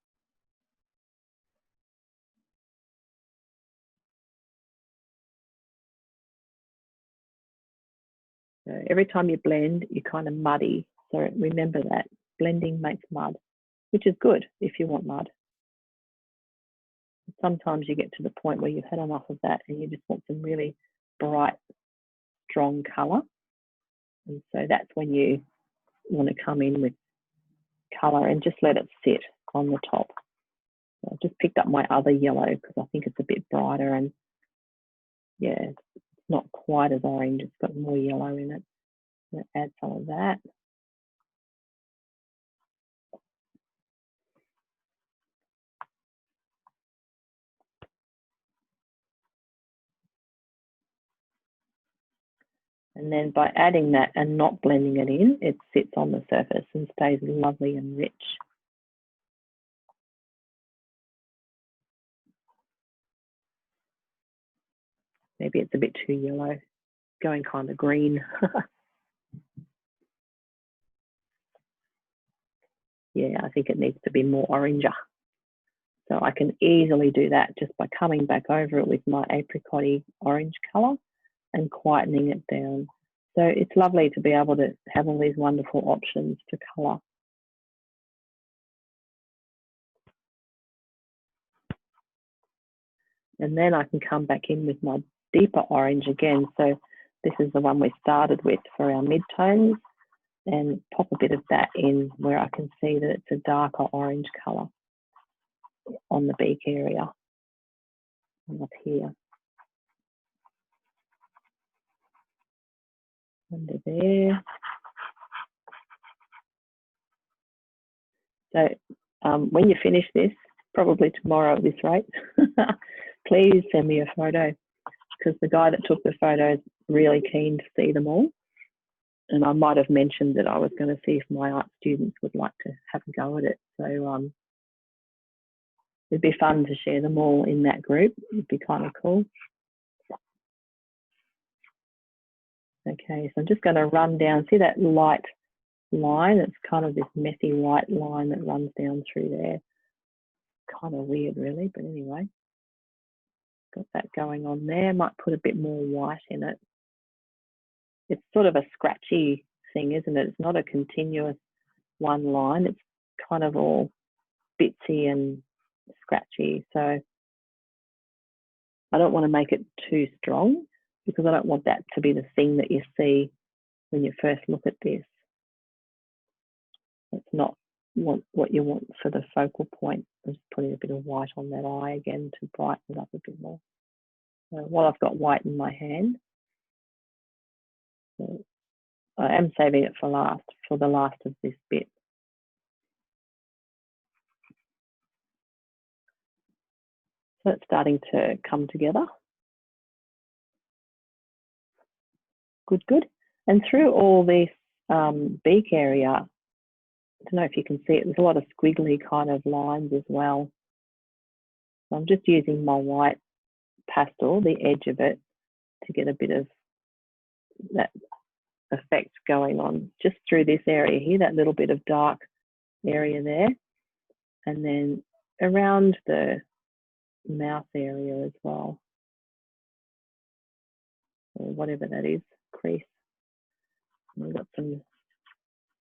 Speaker 1: So every time you blend, you kind of muddy. So remember that blending makes mud, which is good if you want mud. Sometimes you get to the point where you've had enough of that and you just want some really bright, strong colour. And so that's when you want to come in with colour and just let it sit on the top. So I've just picked up my other yellow because I think it's a bit brighter, and yeah, it's not quite as orange, it's got more yellow in it. I'm going to add some of that. And then by adding that and not blending it in, it sits on the surface and stays lovely and rich. Maybe it's a bit too yellow, going kind of green. Yeah, I think it needs to be more oranger. So I can easily do that just by coming back over it with my apricot-y orange colour and quietening it down. So it's lovely to be able to have all these wonderful options for colour. And then I can come back in with my deeper orange again. So this is the one we started with for our mid-tones, and pop a bit of that in where I can see that it's a darker orange colour on the beak area and up here. Under there. So when you finish this, probably tomorrow at this rate, please send me a photo, because the guy that took the photo is really keen to see them all. And I might have mentioned that I was going to see if my art students would like to have a go at it. So it'd be fun to share them all in that group. It'd be kind of cool. Okay, so I'm just going to run down. See that light line? It's kind of this messy white line that runs down through there. Kind of weird, really, but anyway. Got that going on there. Might put a bit more white in it. It's sort of a scratchy thing, isn't it? It's not a continuous one line. It's kind of all bitsy and scratchy. So I don't want to make it too strong, because I don't want that to be the thing that you see when you first look at this. It's not what you want for the focal point. I'm just putting a bit of white on that eye again to brighten it up a bit more. So while I've got white in my hand, so I am saving it for the last of this bit. So it's starting to come together. Good, good. And through all this beak area, I don't know if you can see it, there's a lot of squiggly kind of lines as well. So I'm just using my white pastel, the edge of it, to get a bit of that effect going on just through this area here, that little bit of dark area there. And then around the mouth area as well, or whatever that is, crease. And we've got some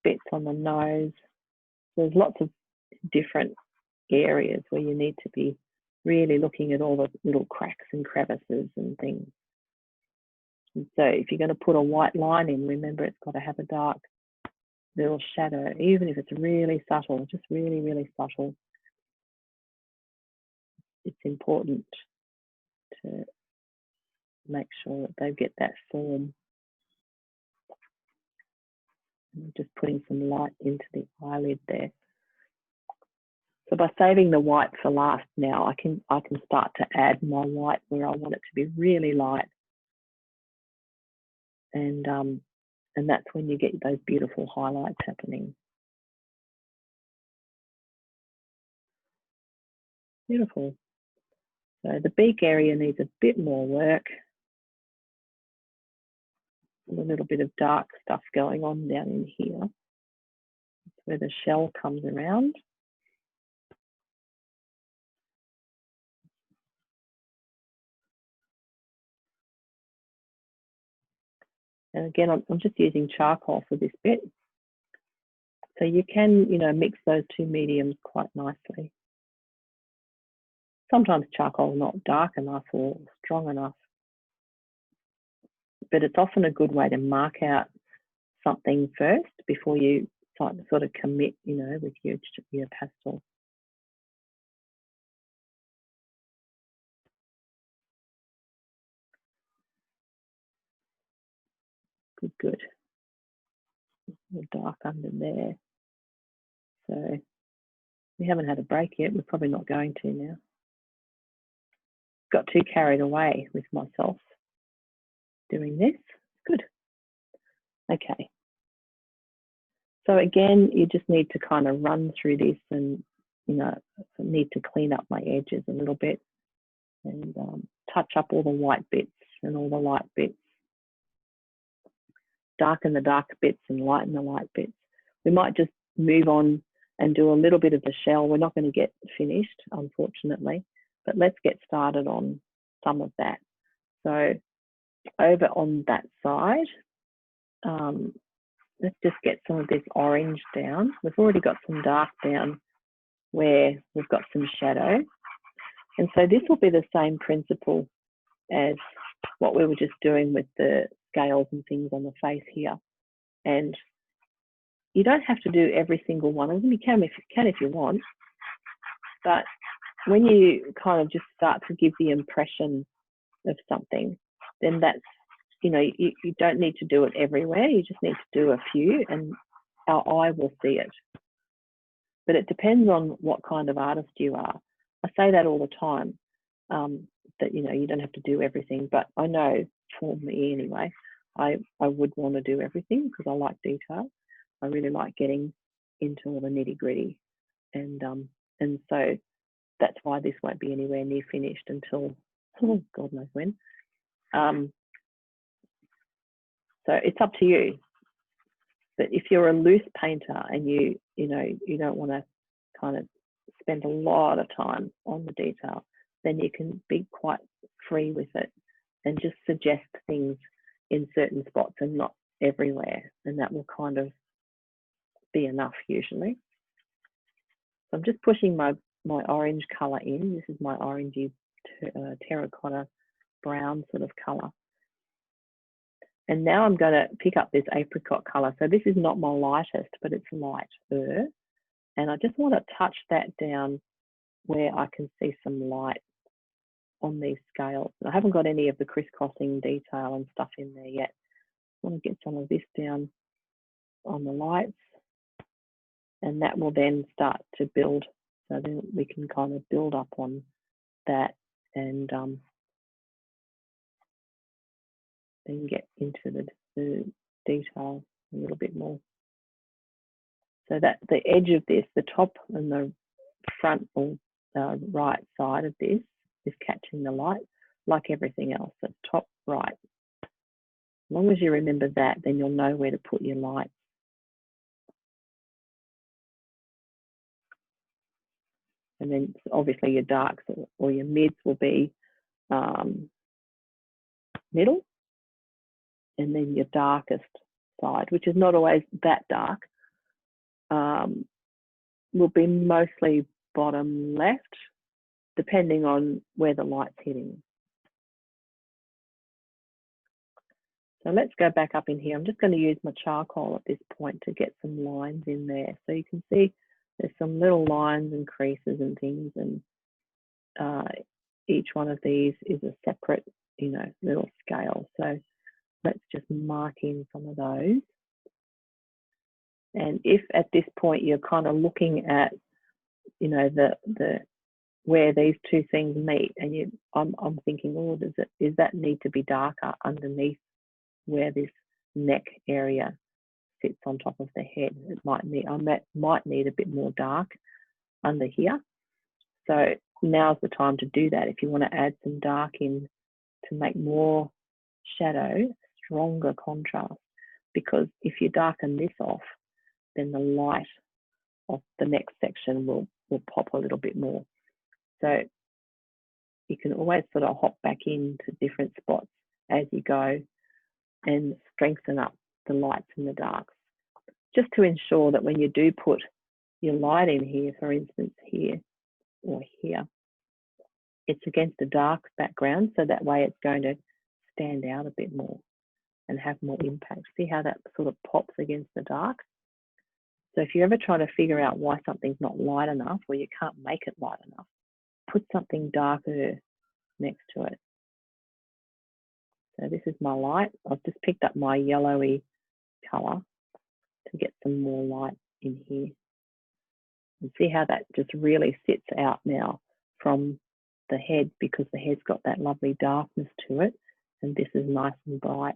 Speaker 1: bits on the nose. There's lots of different areas where you need to be really looking at all the little cracks and crevices and things. And so if you're going to put a white line in, remember it's got to have a dark little shadow, even if it's really subtle, just really, really subtle. It's important to make sure that they get that form. I'm just putting some light into the eyelid there. So by saving the white for last now, I can start to add my white where I want it to be really light. And that's when you get those beautiful highlights happening. Beautiful. So the beak area needs a bit more work. A little bit of dark stuff going on down in here. That's where the shell comes around. And again, I'm just using charcoal for this bit. So you can, mix those two mediums quite nicely. Sometimes charcoal is not dark enough or strong enough, but it's often a good way to mark out something first before you sort of commit, with your pastel. Good. Dark under there. So we haven't had a break yet. We're probably not going to now. Got too carried away with myself doing this. Good. Okay. So again, you just need to kind of run through this and, need to clean up my edges a little bit and touch up all the white bits and all the light bits. Darken the dark bits and lighten the light bits. We might just move on and do a little bit of the shell. We're not going to get finished, unfortunately, but let's get started on some of that. So over on that side, let's just get some of this orange down. We've already got some dark down where we've got some shadow. And so this will be the same principle as what we were just doing with the scales and things on the face here. And you don't have to do every single one of them. You can if you want, but when you kind of just start to give the impression of something, then that's, you don't need to do it everywhere. You just need to do a few and our eye will see it. But it depends on what kind of artist you are. I say that all the time, that, you don't have to do everything, but I know for me anyway, I would want to do everything because I like detail. I really like getting into all the nitty gritty. And so that's why this won't be anywhere near finished until, God knows when. So it's up to you. But if you're a loose painter and you don't want to kind of spend a lot of time on the detail, then you can be quite free with it and just suggest things in certain spots and not everywhere. And that will kind of be enough usually. So I'm just pushing my orange color in. This is my orangey terracotta brown sort of color. And now I'm going to pick up this apricot color. So this is not my lightest, but it's lighter. And I just want to touch that down where I can see some light on these scales. I haven't got any of the crisscrossing detail and stuff in there yet. I want to get some of this down on the lights. And that will then start to build. So then we can kind of build up on that and then get into the detail a little bit more. So that the edge of this, the top and the front or right side of this is catching the light like everything else. So top right. As long as you remember that, then you'll know where to put your light. And then obviously your darks or your mids will be middle. And then your darkest side, which is not always that dark, will be mostly bottom left, depending on where the light's hitting. So let's go back up in here. I'm just going to use my charcoal at this point to get some lines in there. So you can see there's some little lines and creases and things, and each one of these is a separate, little scale. So let's just mark in some of those. And if at this point you're kind of looking at, you know, the where these two things meet, and I'm thinking, oh, does that need to be darker underneath where this neck area sits on top of the head? It might need, might need a bit more dark under here. So now's the time to do that. If you want to add some dark in to make more shadow, stronger contrast, because if you darken this off, then the light of the next section will pop a little bit more. So you can always sort of hop back into different spots as you go and strengthen up the lights and the darks, just to ensure that when you do put your light in here, for instance, here or here, it's against a dark background, so that way it's going to stand out a bit more and have more impact. See how that sort of pops against the dark? So if you're ever trying to figure out why something's not light enough, or you can't make it light enough, put something darker next to it. So this is my light. I've just picked up my yellowy colour to get some more light in here. And see how that just really sits out now from the head, because the head's got that lovely darkness to it, and this is nice and bright.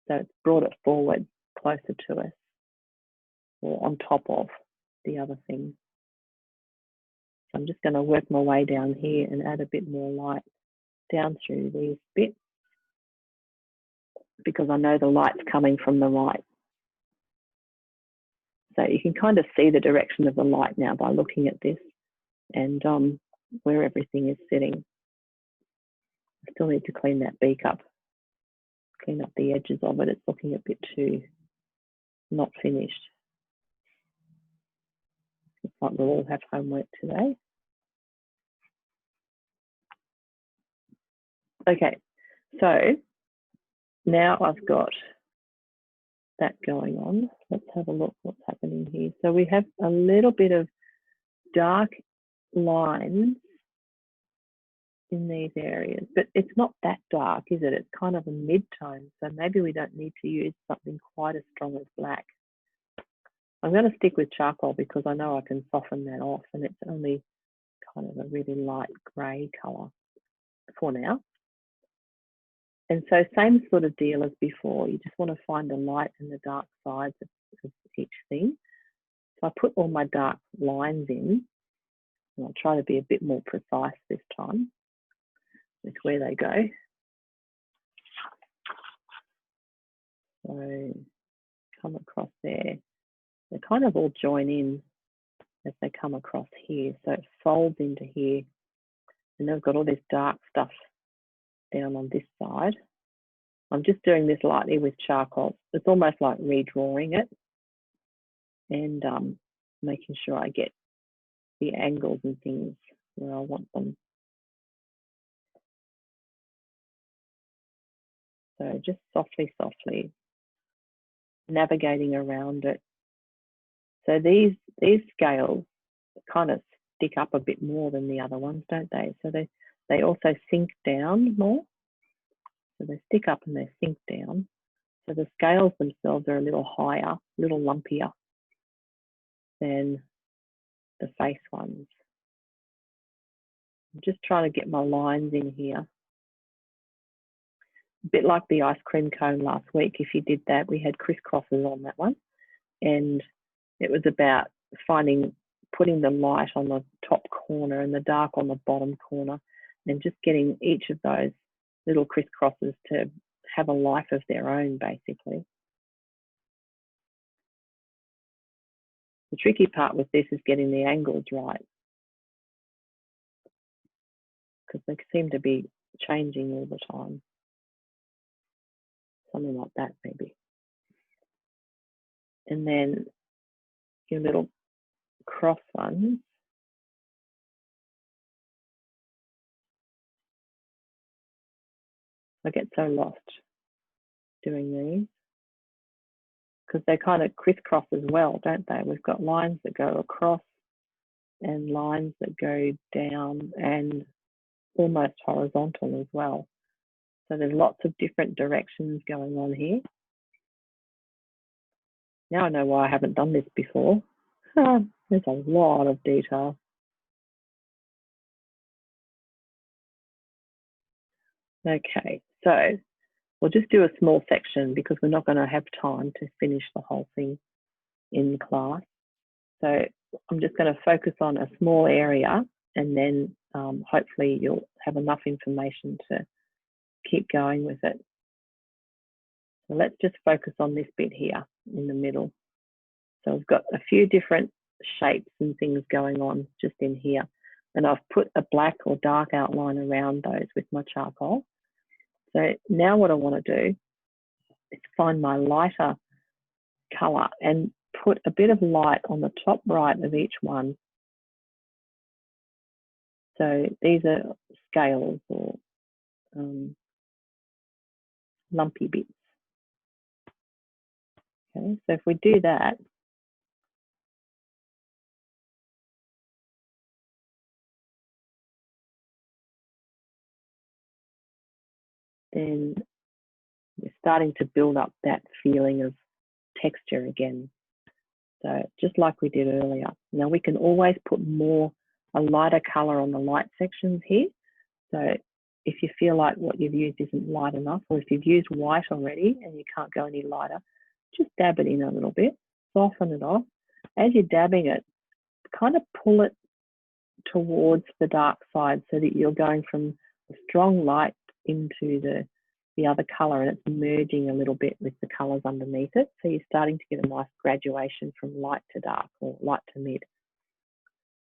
Speaker 1: So it's brought it forward closer to us, or on top of the other thing. So I'm just going to work my way down here and add a bit more light down through these bits, because I know the light's coming from the right. So you can kind of see the direction of the light now by looking at this and where everything is sitting. I still need to clean that beak up, clean up the edges of it. It's looking a bit too not finished. Looks like we'll all have homework today. Okay, so now I've got that going on. Let's have a look what's happening here. So we have a little bit of dark lines in these areas, but it's not that dark, is it? It's kind of a mid-tone, so maybe we don't need to use something quite as strong as black. I'm going to stick with charcoal because I know I can soften that off, and it's only kind of a really light grey colour for now. And so same sort of deal as before, you just want to find the light and the dark sides of each thing. So I put all my dark lines in, and I'll try to be a bit more precise this time with where they go. So come across there. They kind of all join in as they come across here. So it folds into here. And then I've got all this dark stuff down on this side. I'm just doing this lightly with charcoal. It's almost like redrawing it and making sure I get the angles and things where I want them. So just softly, softly navigating around it. So these scales kind of stick up a bit more than the other ones, don't they? So they also sink down more. So they stick up and they sink down. So the scales themselves are a little higher, a little lumpier than the face ones. I'm just trying to get my lines in here. A bit like the ice cream cone last week. If you did that, we had crisscrosses on that one. And it was about putting the light on the top corner and the dark on the bottom corner, and just getting each of those little crisscrosses to have a life of their own, basically. The tricky part with this is getting the angles right, because they seem to be changing all the time. Something like that, maybe. And then your little cross ones. I get so lost doing these because they kind of crisscross as well, don't they? We've got lines that go across and lines that go down and almost horizontal as well. So there's lots of different directions going on here. Now I know why I haven't done this before. There's a lot of detail. Okay, so we'll just do a small section because we're not going to have time to finish the whole thing in class. So I'm just going to focus on a small area, and then hopefully you'll have enough information to keep going with it. So let's just focus on this bit here in the middle. So I've got a few different shapes and things going on just in here. And I've put a black or dark outline around those with my charcoal. So now what I want to do is find my lighter colour and put a bit of light on the top right of each one. So these are scales or lumpy bits. Okay, so if we do that, then we're starting to build up that feeling of texture again. So just like we did earlier. Now we can always put a lighter colour on the light sections here. So if you feel like what you've used isn't light enough, or if you've used white already and you can't go any lighter, just dab it in a little bit, soften it off. As you're dabbing it, kind of pull it towards the dark side so that you're going from a strong light into the other colour, and it's merging a little bit with the colours underneath it. So you're starting to get a nice graduation from light to dark or light to mid.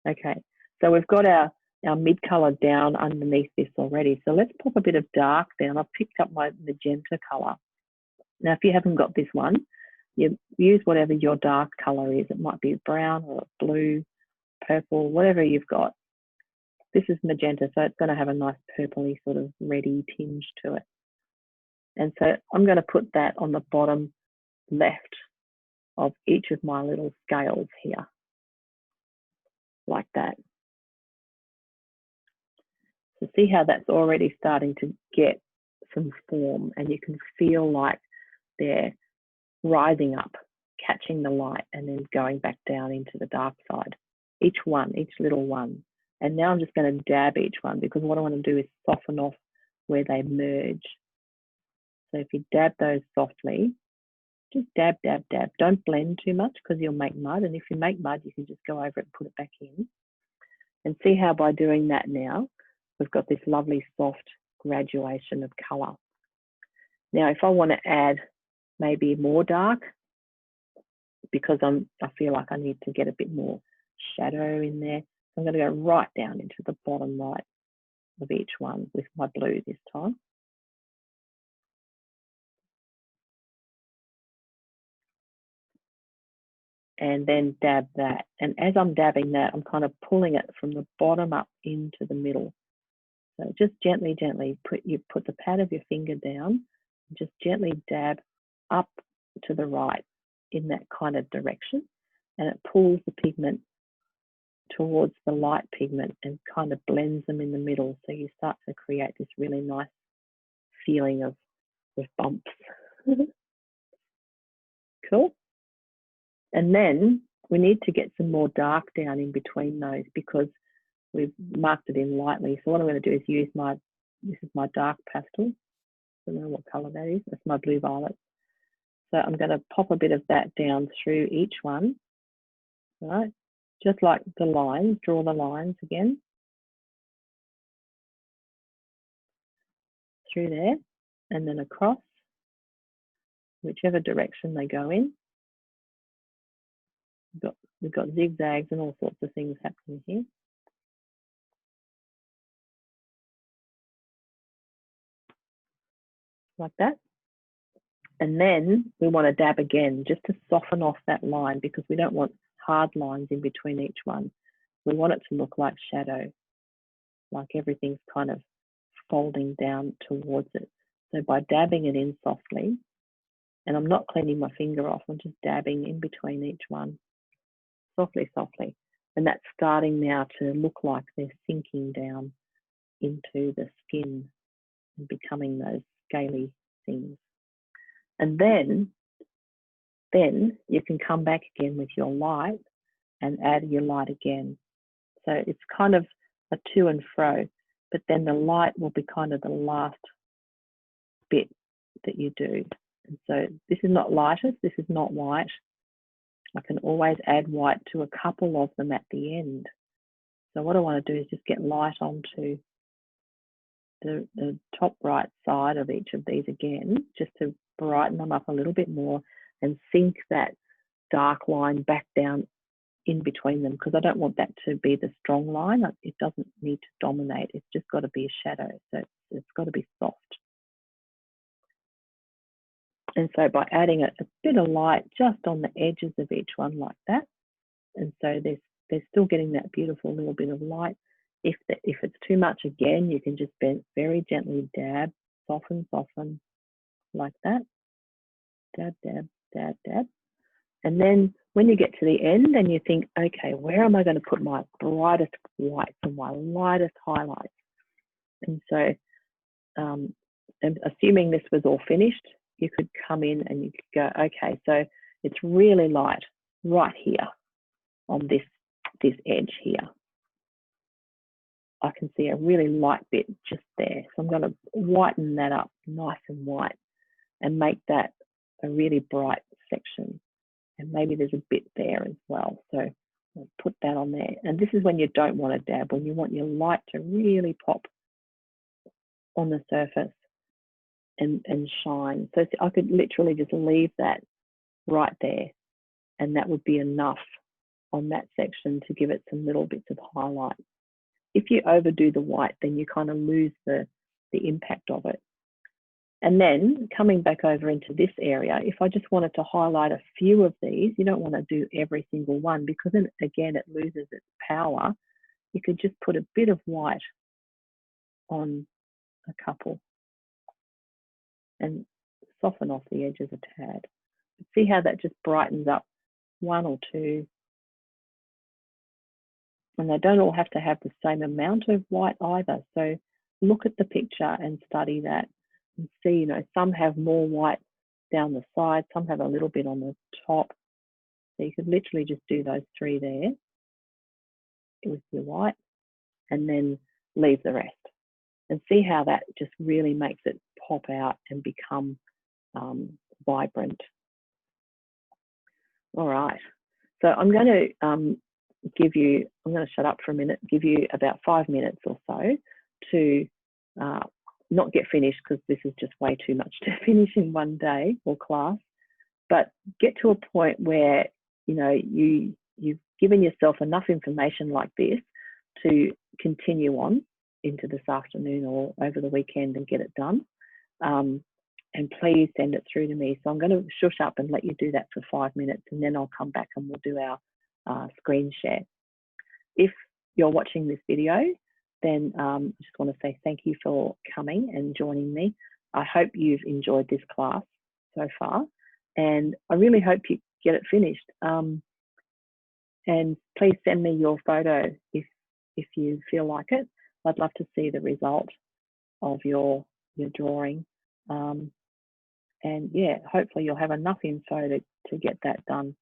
Speaker 1: Okay, so we've got our mid colour down underneath this already. So let's pop a bit of dark down. I've picked up my magenta colour. Now, if you haven't got this one, you use whatever your dark colour is. It might be brown or blue, purple, whatever you've got. This is magenta, so it's going to have a nice purpley sort of reddy tinge to it. And so I'm going to put that on the bottom left of each of my little scales here, like that. So see how that's already starting to get some form, and you can feel like they're rising up, catching the light, and then going back down into the dark side. Each little one. And now I'm just going to dab each one, because what I want to do is soften off where they merge. So if you dab those softly, just dab, dab, dab. Don't blend too much because you'll make mud. And if you make mud, you can just go over it and put it back in. And see how by doing that now, we've got this lovely soft graduation of colour. Now, if I want to add maybe more dark, because I feel like I need to get a bit more shadow in there, I'm going to go right down into the bottom right of each one with my blue this time. And then dab that. And as I'm dabbing that, I'm kind of pulling it from the bottom up into the middle. So just gently, gently you put the pad of your finger down, and just gently dab up to the right in that kind of direction. And it pulls the pigment towards the light pigment and kind of blends them in the middle. So you start to create this really nice feeling of bumps. Cool. And then we need to get some more dark down in between those, because we've marked it in lightly. So what I'm going to do is use this is my dark pastel. I don't know what colour that is. That's my blue violet. So I'm going to pop a bit of that down through each one, right? Just like the lines, draw the lines again. Through there, and then across, whichever direction they go in. We've got zigzags and all sorts of things happening here. Like that. And then we want to dab again just to soften off that line, because we don't want hard lines in between each one. We want it to look like shadow, like everything's kind of folding down towards it. So by dabbing it in softly, and I'm not cleaning my finger off, I'm just dabbing in between each one, softly, softly. And that's starting now to look like they're sinking down into the skin and becoming those scaly things. And then Then you can come back again with your light and add your light again. So it's kind of a to and fro, but then the light will be kind of the last bit that you do. And so this is not lightest, this is not white. I can always add white to a couple of them at the end. So what I want to do is just get light onto the top right side of each of these again, just to brighten them up a little bit more and sink that dark line back down in between them, because I don't want that to be the strong line. It doesn't need to dominate. It's just got to be a shadow. So it's got to be soft. And so by adding a bit of light just on the edges of each one like that, and so they're still getting that beautiful little bit of light. If it's too much, again, you can just very gently dab, soften, like that. Dab, dab, dab, dab. And then when you get to the end and you think, okay, where am I going to put my brightest whites and my lightest highlights? And so, and assuming this was all finished, you could come in and you could go, okay, so it's really light right here on this edge here. I can see a really light bit just there. So I'm going to whiten that up nice and white and make that a really bright section. And maybe there's a bit there as well. So I'll put that on there. And this is when you don't want to dab, when you want your light to really pop on the surface and shine. So I could literally just leave that right there, and that would be enough on that section to give it some little bits of highlight. If you overdo the white, then you kind of lose the impact of it. And then coming back over into this area, if I just wanted to highlight a few of these, you don't want to do every single one, because then again, it loses its power. You could just put a bit of white on a couple and soften off the edges a tad. See how that just brightens up one or two. And they don't all have to have the same amount of white either. So look at the picture and study that and see, you know, some have more white down the side, some have a little bit on the top. So you could literally just do those three there with your white and then leave the rest. And see how that just really makes it pop out and become vibrant. All right. So I'm going to I'm going to shut up for a minute, give you about 5 minutes or so to not get finished, because this is just way too much to finish in one day or class, but get to a point where, you know, you've given yourself enough information like this to continue on into this afternoon or over the weekend and get it done. And please send it through to me. So I'm going to shush up and let you do that for 5 minutes, and then I'll come back and we'll do our screen share. If you're watching this video, then I just want to say thank you for coming and joining me. I hope you've enjoyed this class so far, and I really hope you get it finished. And please send me your photo if you feel like it. I'd love to see the result of your drawing. And yeah, hopefully you'll have enough info to get that done.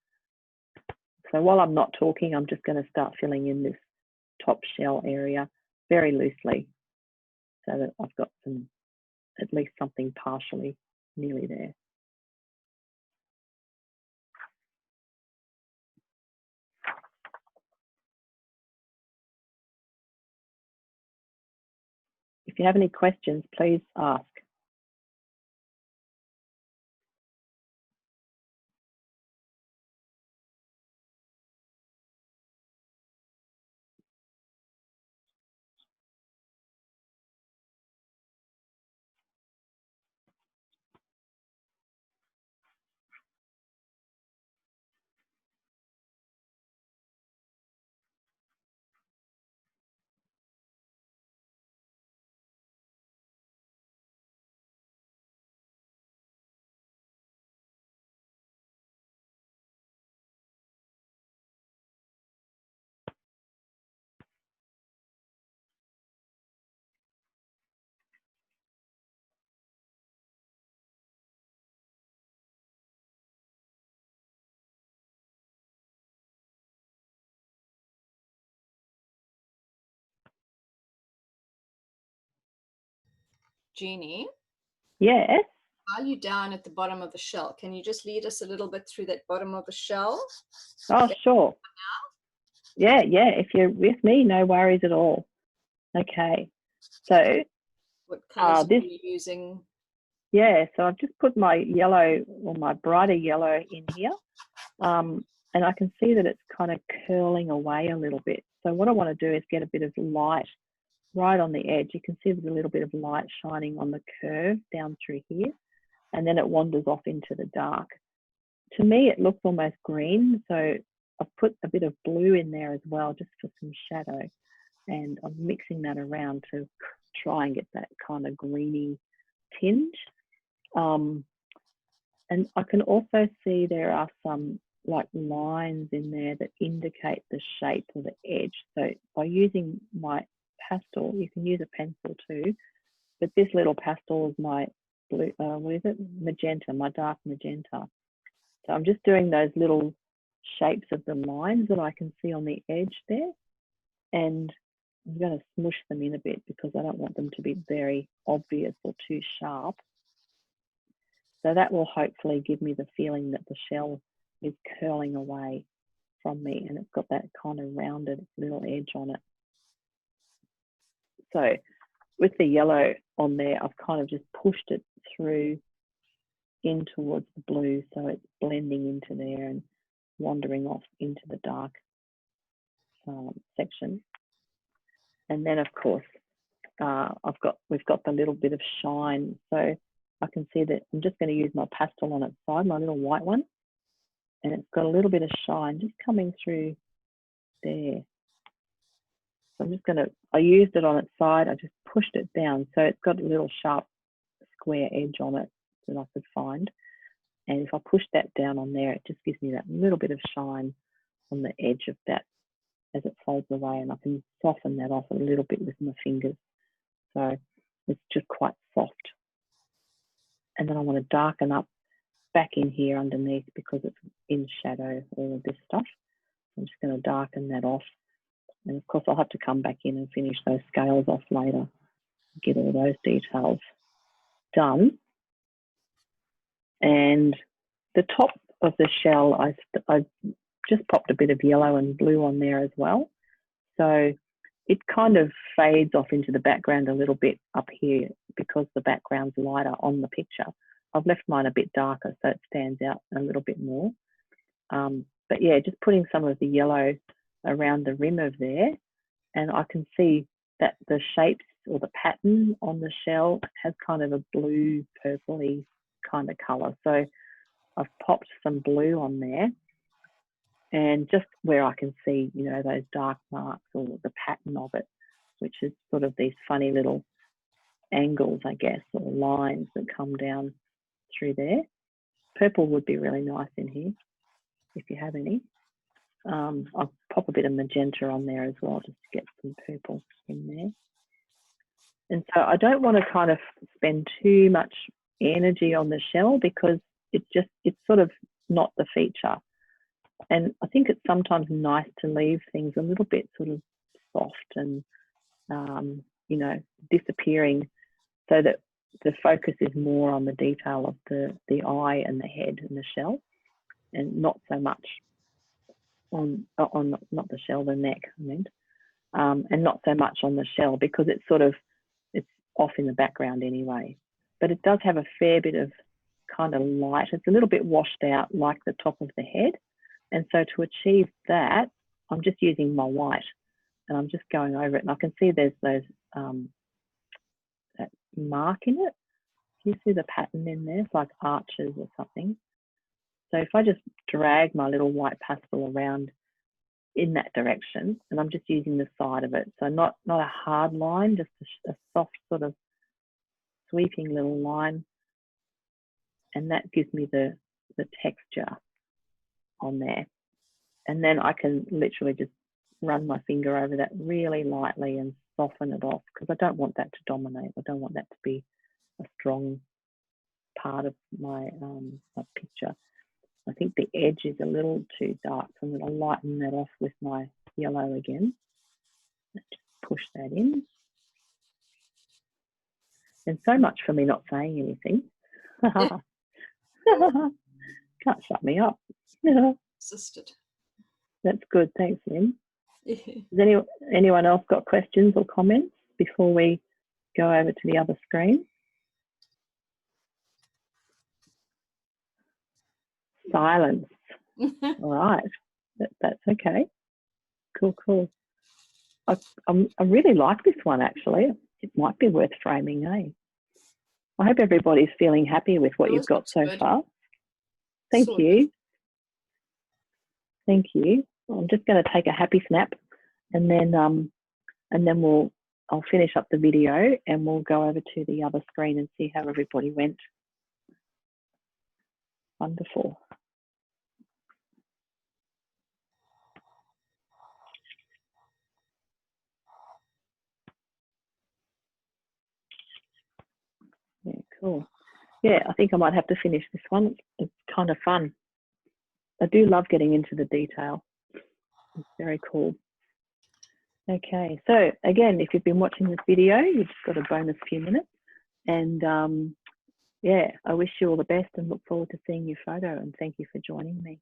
Speaker 1: So while I'm not talking, I'm just going to start filling in this top shell area very loosely so that I've got at least something partially nearly there. If you have any questions, please ask.
Speaker 2: Jeannie,
Speaker 1: Yes.
Speaker 2: while you're down at the bottom of the shell, can you just lead us a little bit through that bottom of the shell?
Speaker 1: Oh, sure. Yeah, if you're with me, no worries at all. Okay. So
Speaker 2: What colors
Speaker 1: this,
Speaker 2: are you using?
Speaker 1: yeah, so I've just put my yellow or my brighter yellow in here. And I can see that it's kind of curling away a little bit. So what I want to do is get a bit of light right on the edge. You can see there's a little bit of light shining on the curve down through here, and then it wanders off into the dark. To me, it looks almost green, so I've put a bit of blue in there as well, just for some shadow, and I'm mixing that around to try and get that kind of greeny tinge. And I can also see there are some like lines in there that indicate the shape of the edge. So by using my pastel, you can use a pencil too, but this little pastel is my blue, what is it? Magenta, my dark magenta. So I'm just doing those little shapes of the lines that I can see on the edge there. And I'm going to smush them in a bit because I don't want them to be very obvious or too sharp. So that will hopefully give me the feeling that the shell is curling away from me and it's got that kind of rounded little edge on it. So with the yellow on there, I've kind of just pushed it through in towards the blue, so it's blending into there and wandering off into the dark section. And then of course, we've got the little bit of shine. So I can see that I'm just going to use my pastel on its side, my little white one, and it's got a little bit of shine just coming through there. So I'm just going to, I used it on its side, I just pushed it down. So it's got a little sharp square edge on it that I could find. And if I push that down on there, it just gives me that little bit of shine on the edge of that as it folds away, and I can soften that off a little bit with my fingers. So it's just quite soft. And then I want to darken up back in here underneath because it's in shadow, all of this stuff. I'm just going to darken that off. And of course, I'll have to come back in and finish those scales off later, get all those details done. And the top of the shell, I just popped a bit of yellow and blue on there as well. So it kind of fades off into the background a little bit up here because the background's lighter on the picture. I've left mine a bit darker so it stands out a little bit more. But yeah, just putting some of the yellow around the rim of there, and I can see that the shapes or the pattern on the shell has kind of a blue purpley kind of color. So I've popped some blue on there, and just where I can see, you know, those dark marks or the pattern of it, which is sort of these funny little angles, I guess, or lines that come down through there. Purple would be really nice in here if you have any. I'll pop a bit of magenta on there as well just to get some purple in there. And so I don't want to kind of spend too much energy on the shell because it's sort of not the feature. And I think it's sometimes nice to leave things a little bit sort of soft and, you know, disappearing so that the focus is more on the detail of the eye and the head and the shell, and not so much on not the shell, the neck, I meant, and not so much on the shell because it's off in the background anyway. But it does have a fair bit of kind of light. It's a little bit washed out like the top of the head. And so to achieve that, I'm just using my white and I'm just going over it. And I can see there's those, that mark in it. You see the pattern in there? It's like arches or something. So if I just drag my little white pastel around in that direction, and I'm just using the side of it. So not a hard line, just a soft sort of sweeping little line. And that gives me the texture on there. And then I can literally just run my finger over that really lightly and soften it off because I don't want that to dominate. I don't want that to be a strong part of my, my picture. I think the edge is a little too dark, so I'm going to lighten that off with my yellow again. Just push that in. And so much for me not saying anything. Can't shut me up.
Speaker 2: Assisted.
Speaker 1: That's good. Thanks, Lynn.
Speaker 2: Yeah.
Speaker 1: Has anyone else got questions or comments before we go over to the other screen? Silence. All right. That's okay. Cool. I really like this one, actually. It might be worth framing, eh? I hope everybody's feeling happy with what you've got so far. Thank you. Thank you. I'm just going to take a happy snap, and then I'll finish up the video and we'll go over to the other screen and see how everybody went. Wonderful. Yeah, cool. Yeah, I think I might have to finish this one. It's kind of fun. I do love getting into the detail. It's very cool. Okay, so again, if you've been watching this video, you've just got a bonus few minutes. And yeah, I wish you all the best and look forward to seeing your photo, and thank you for joining me.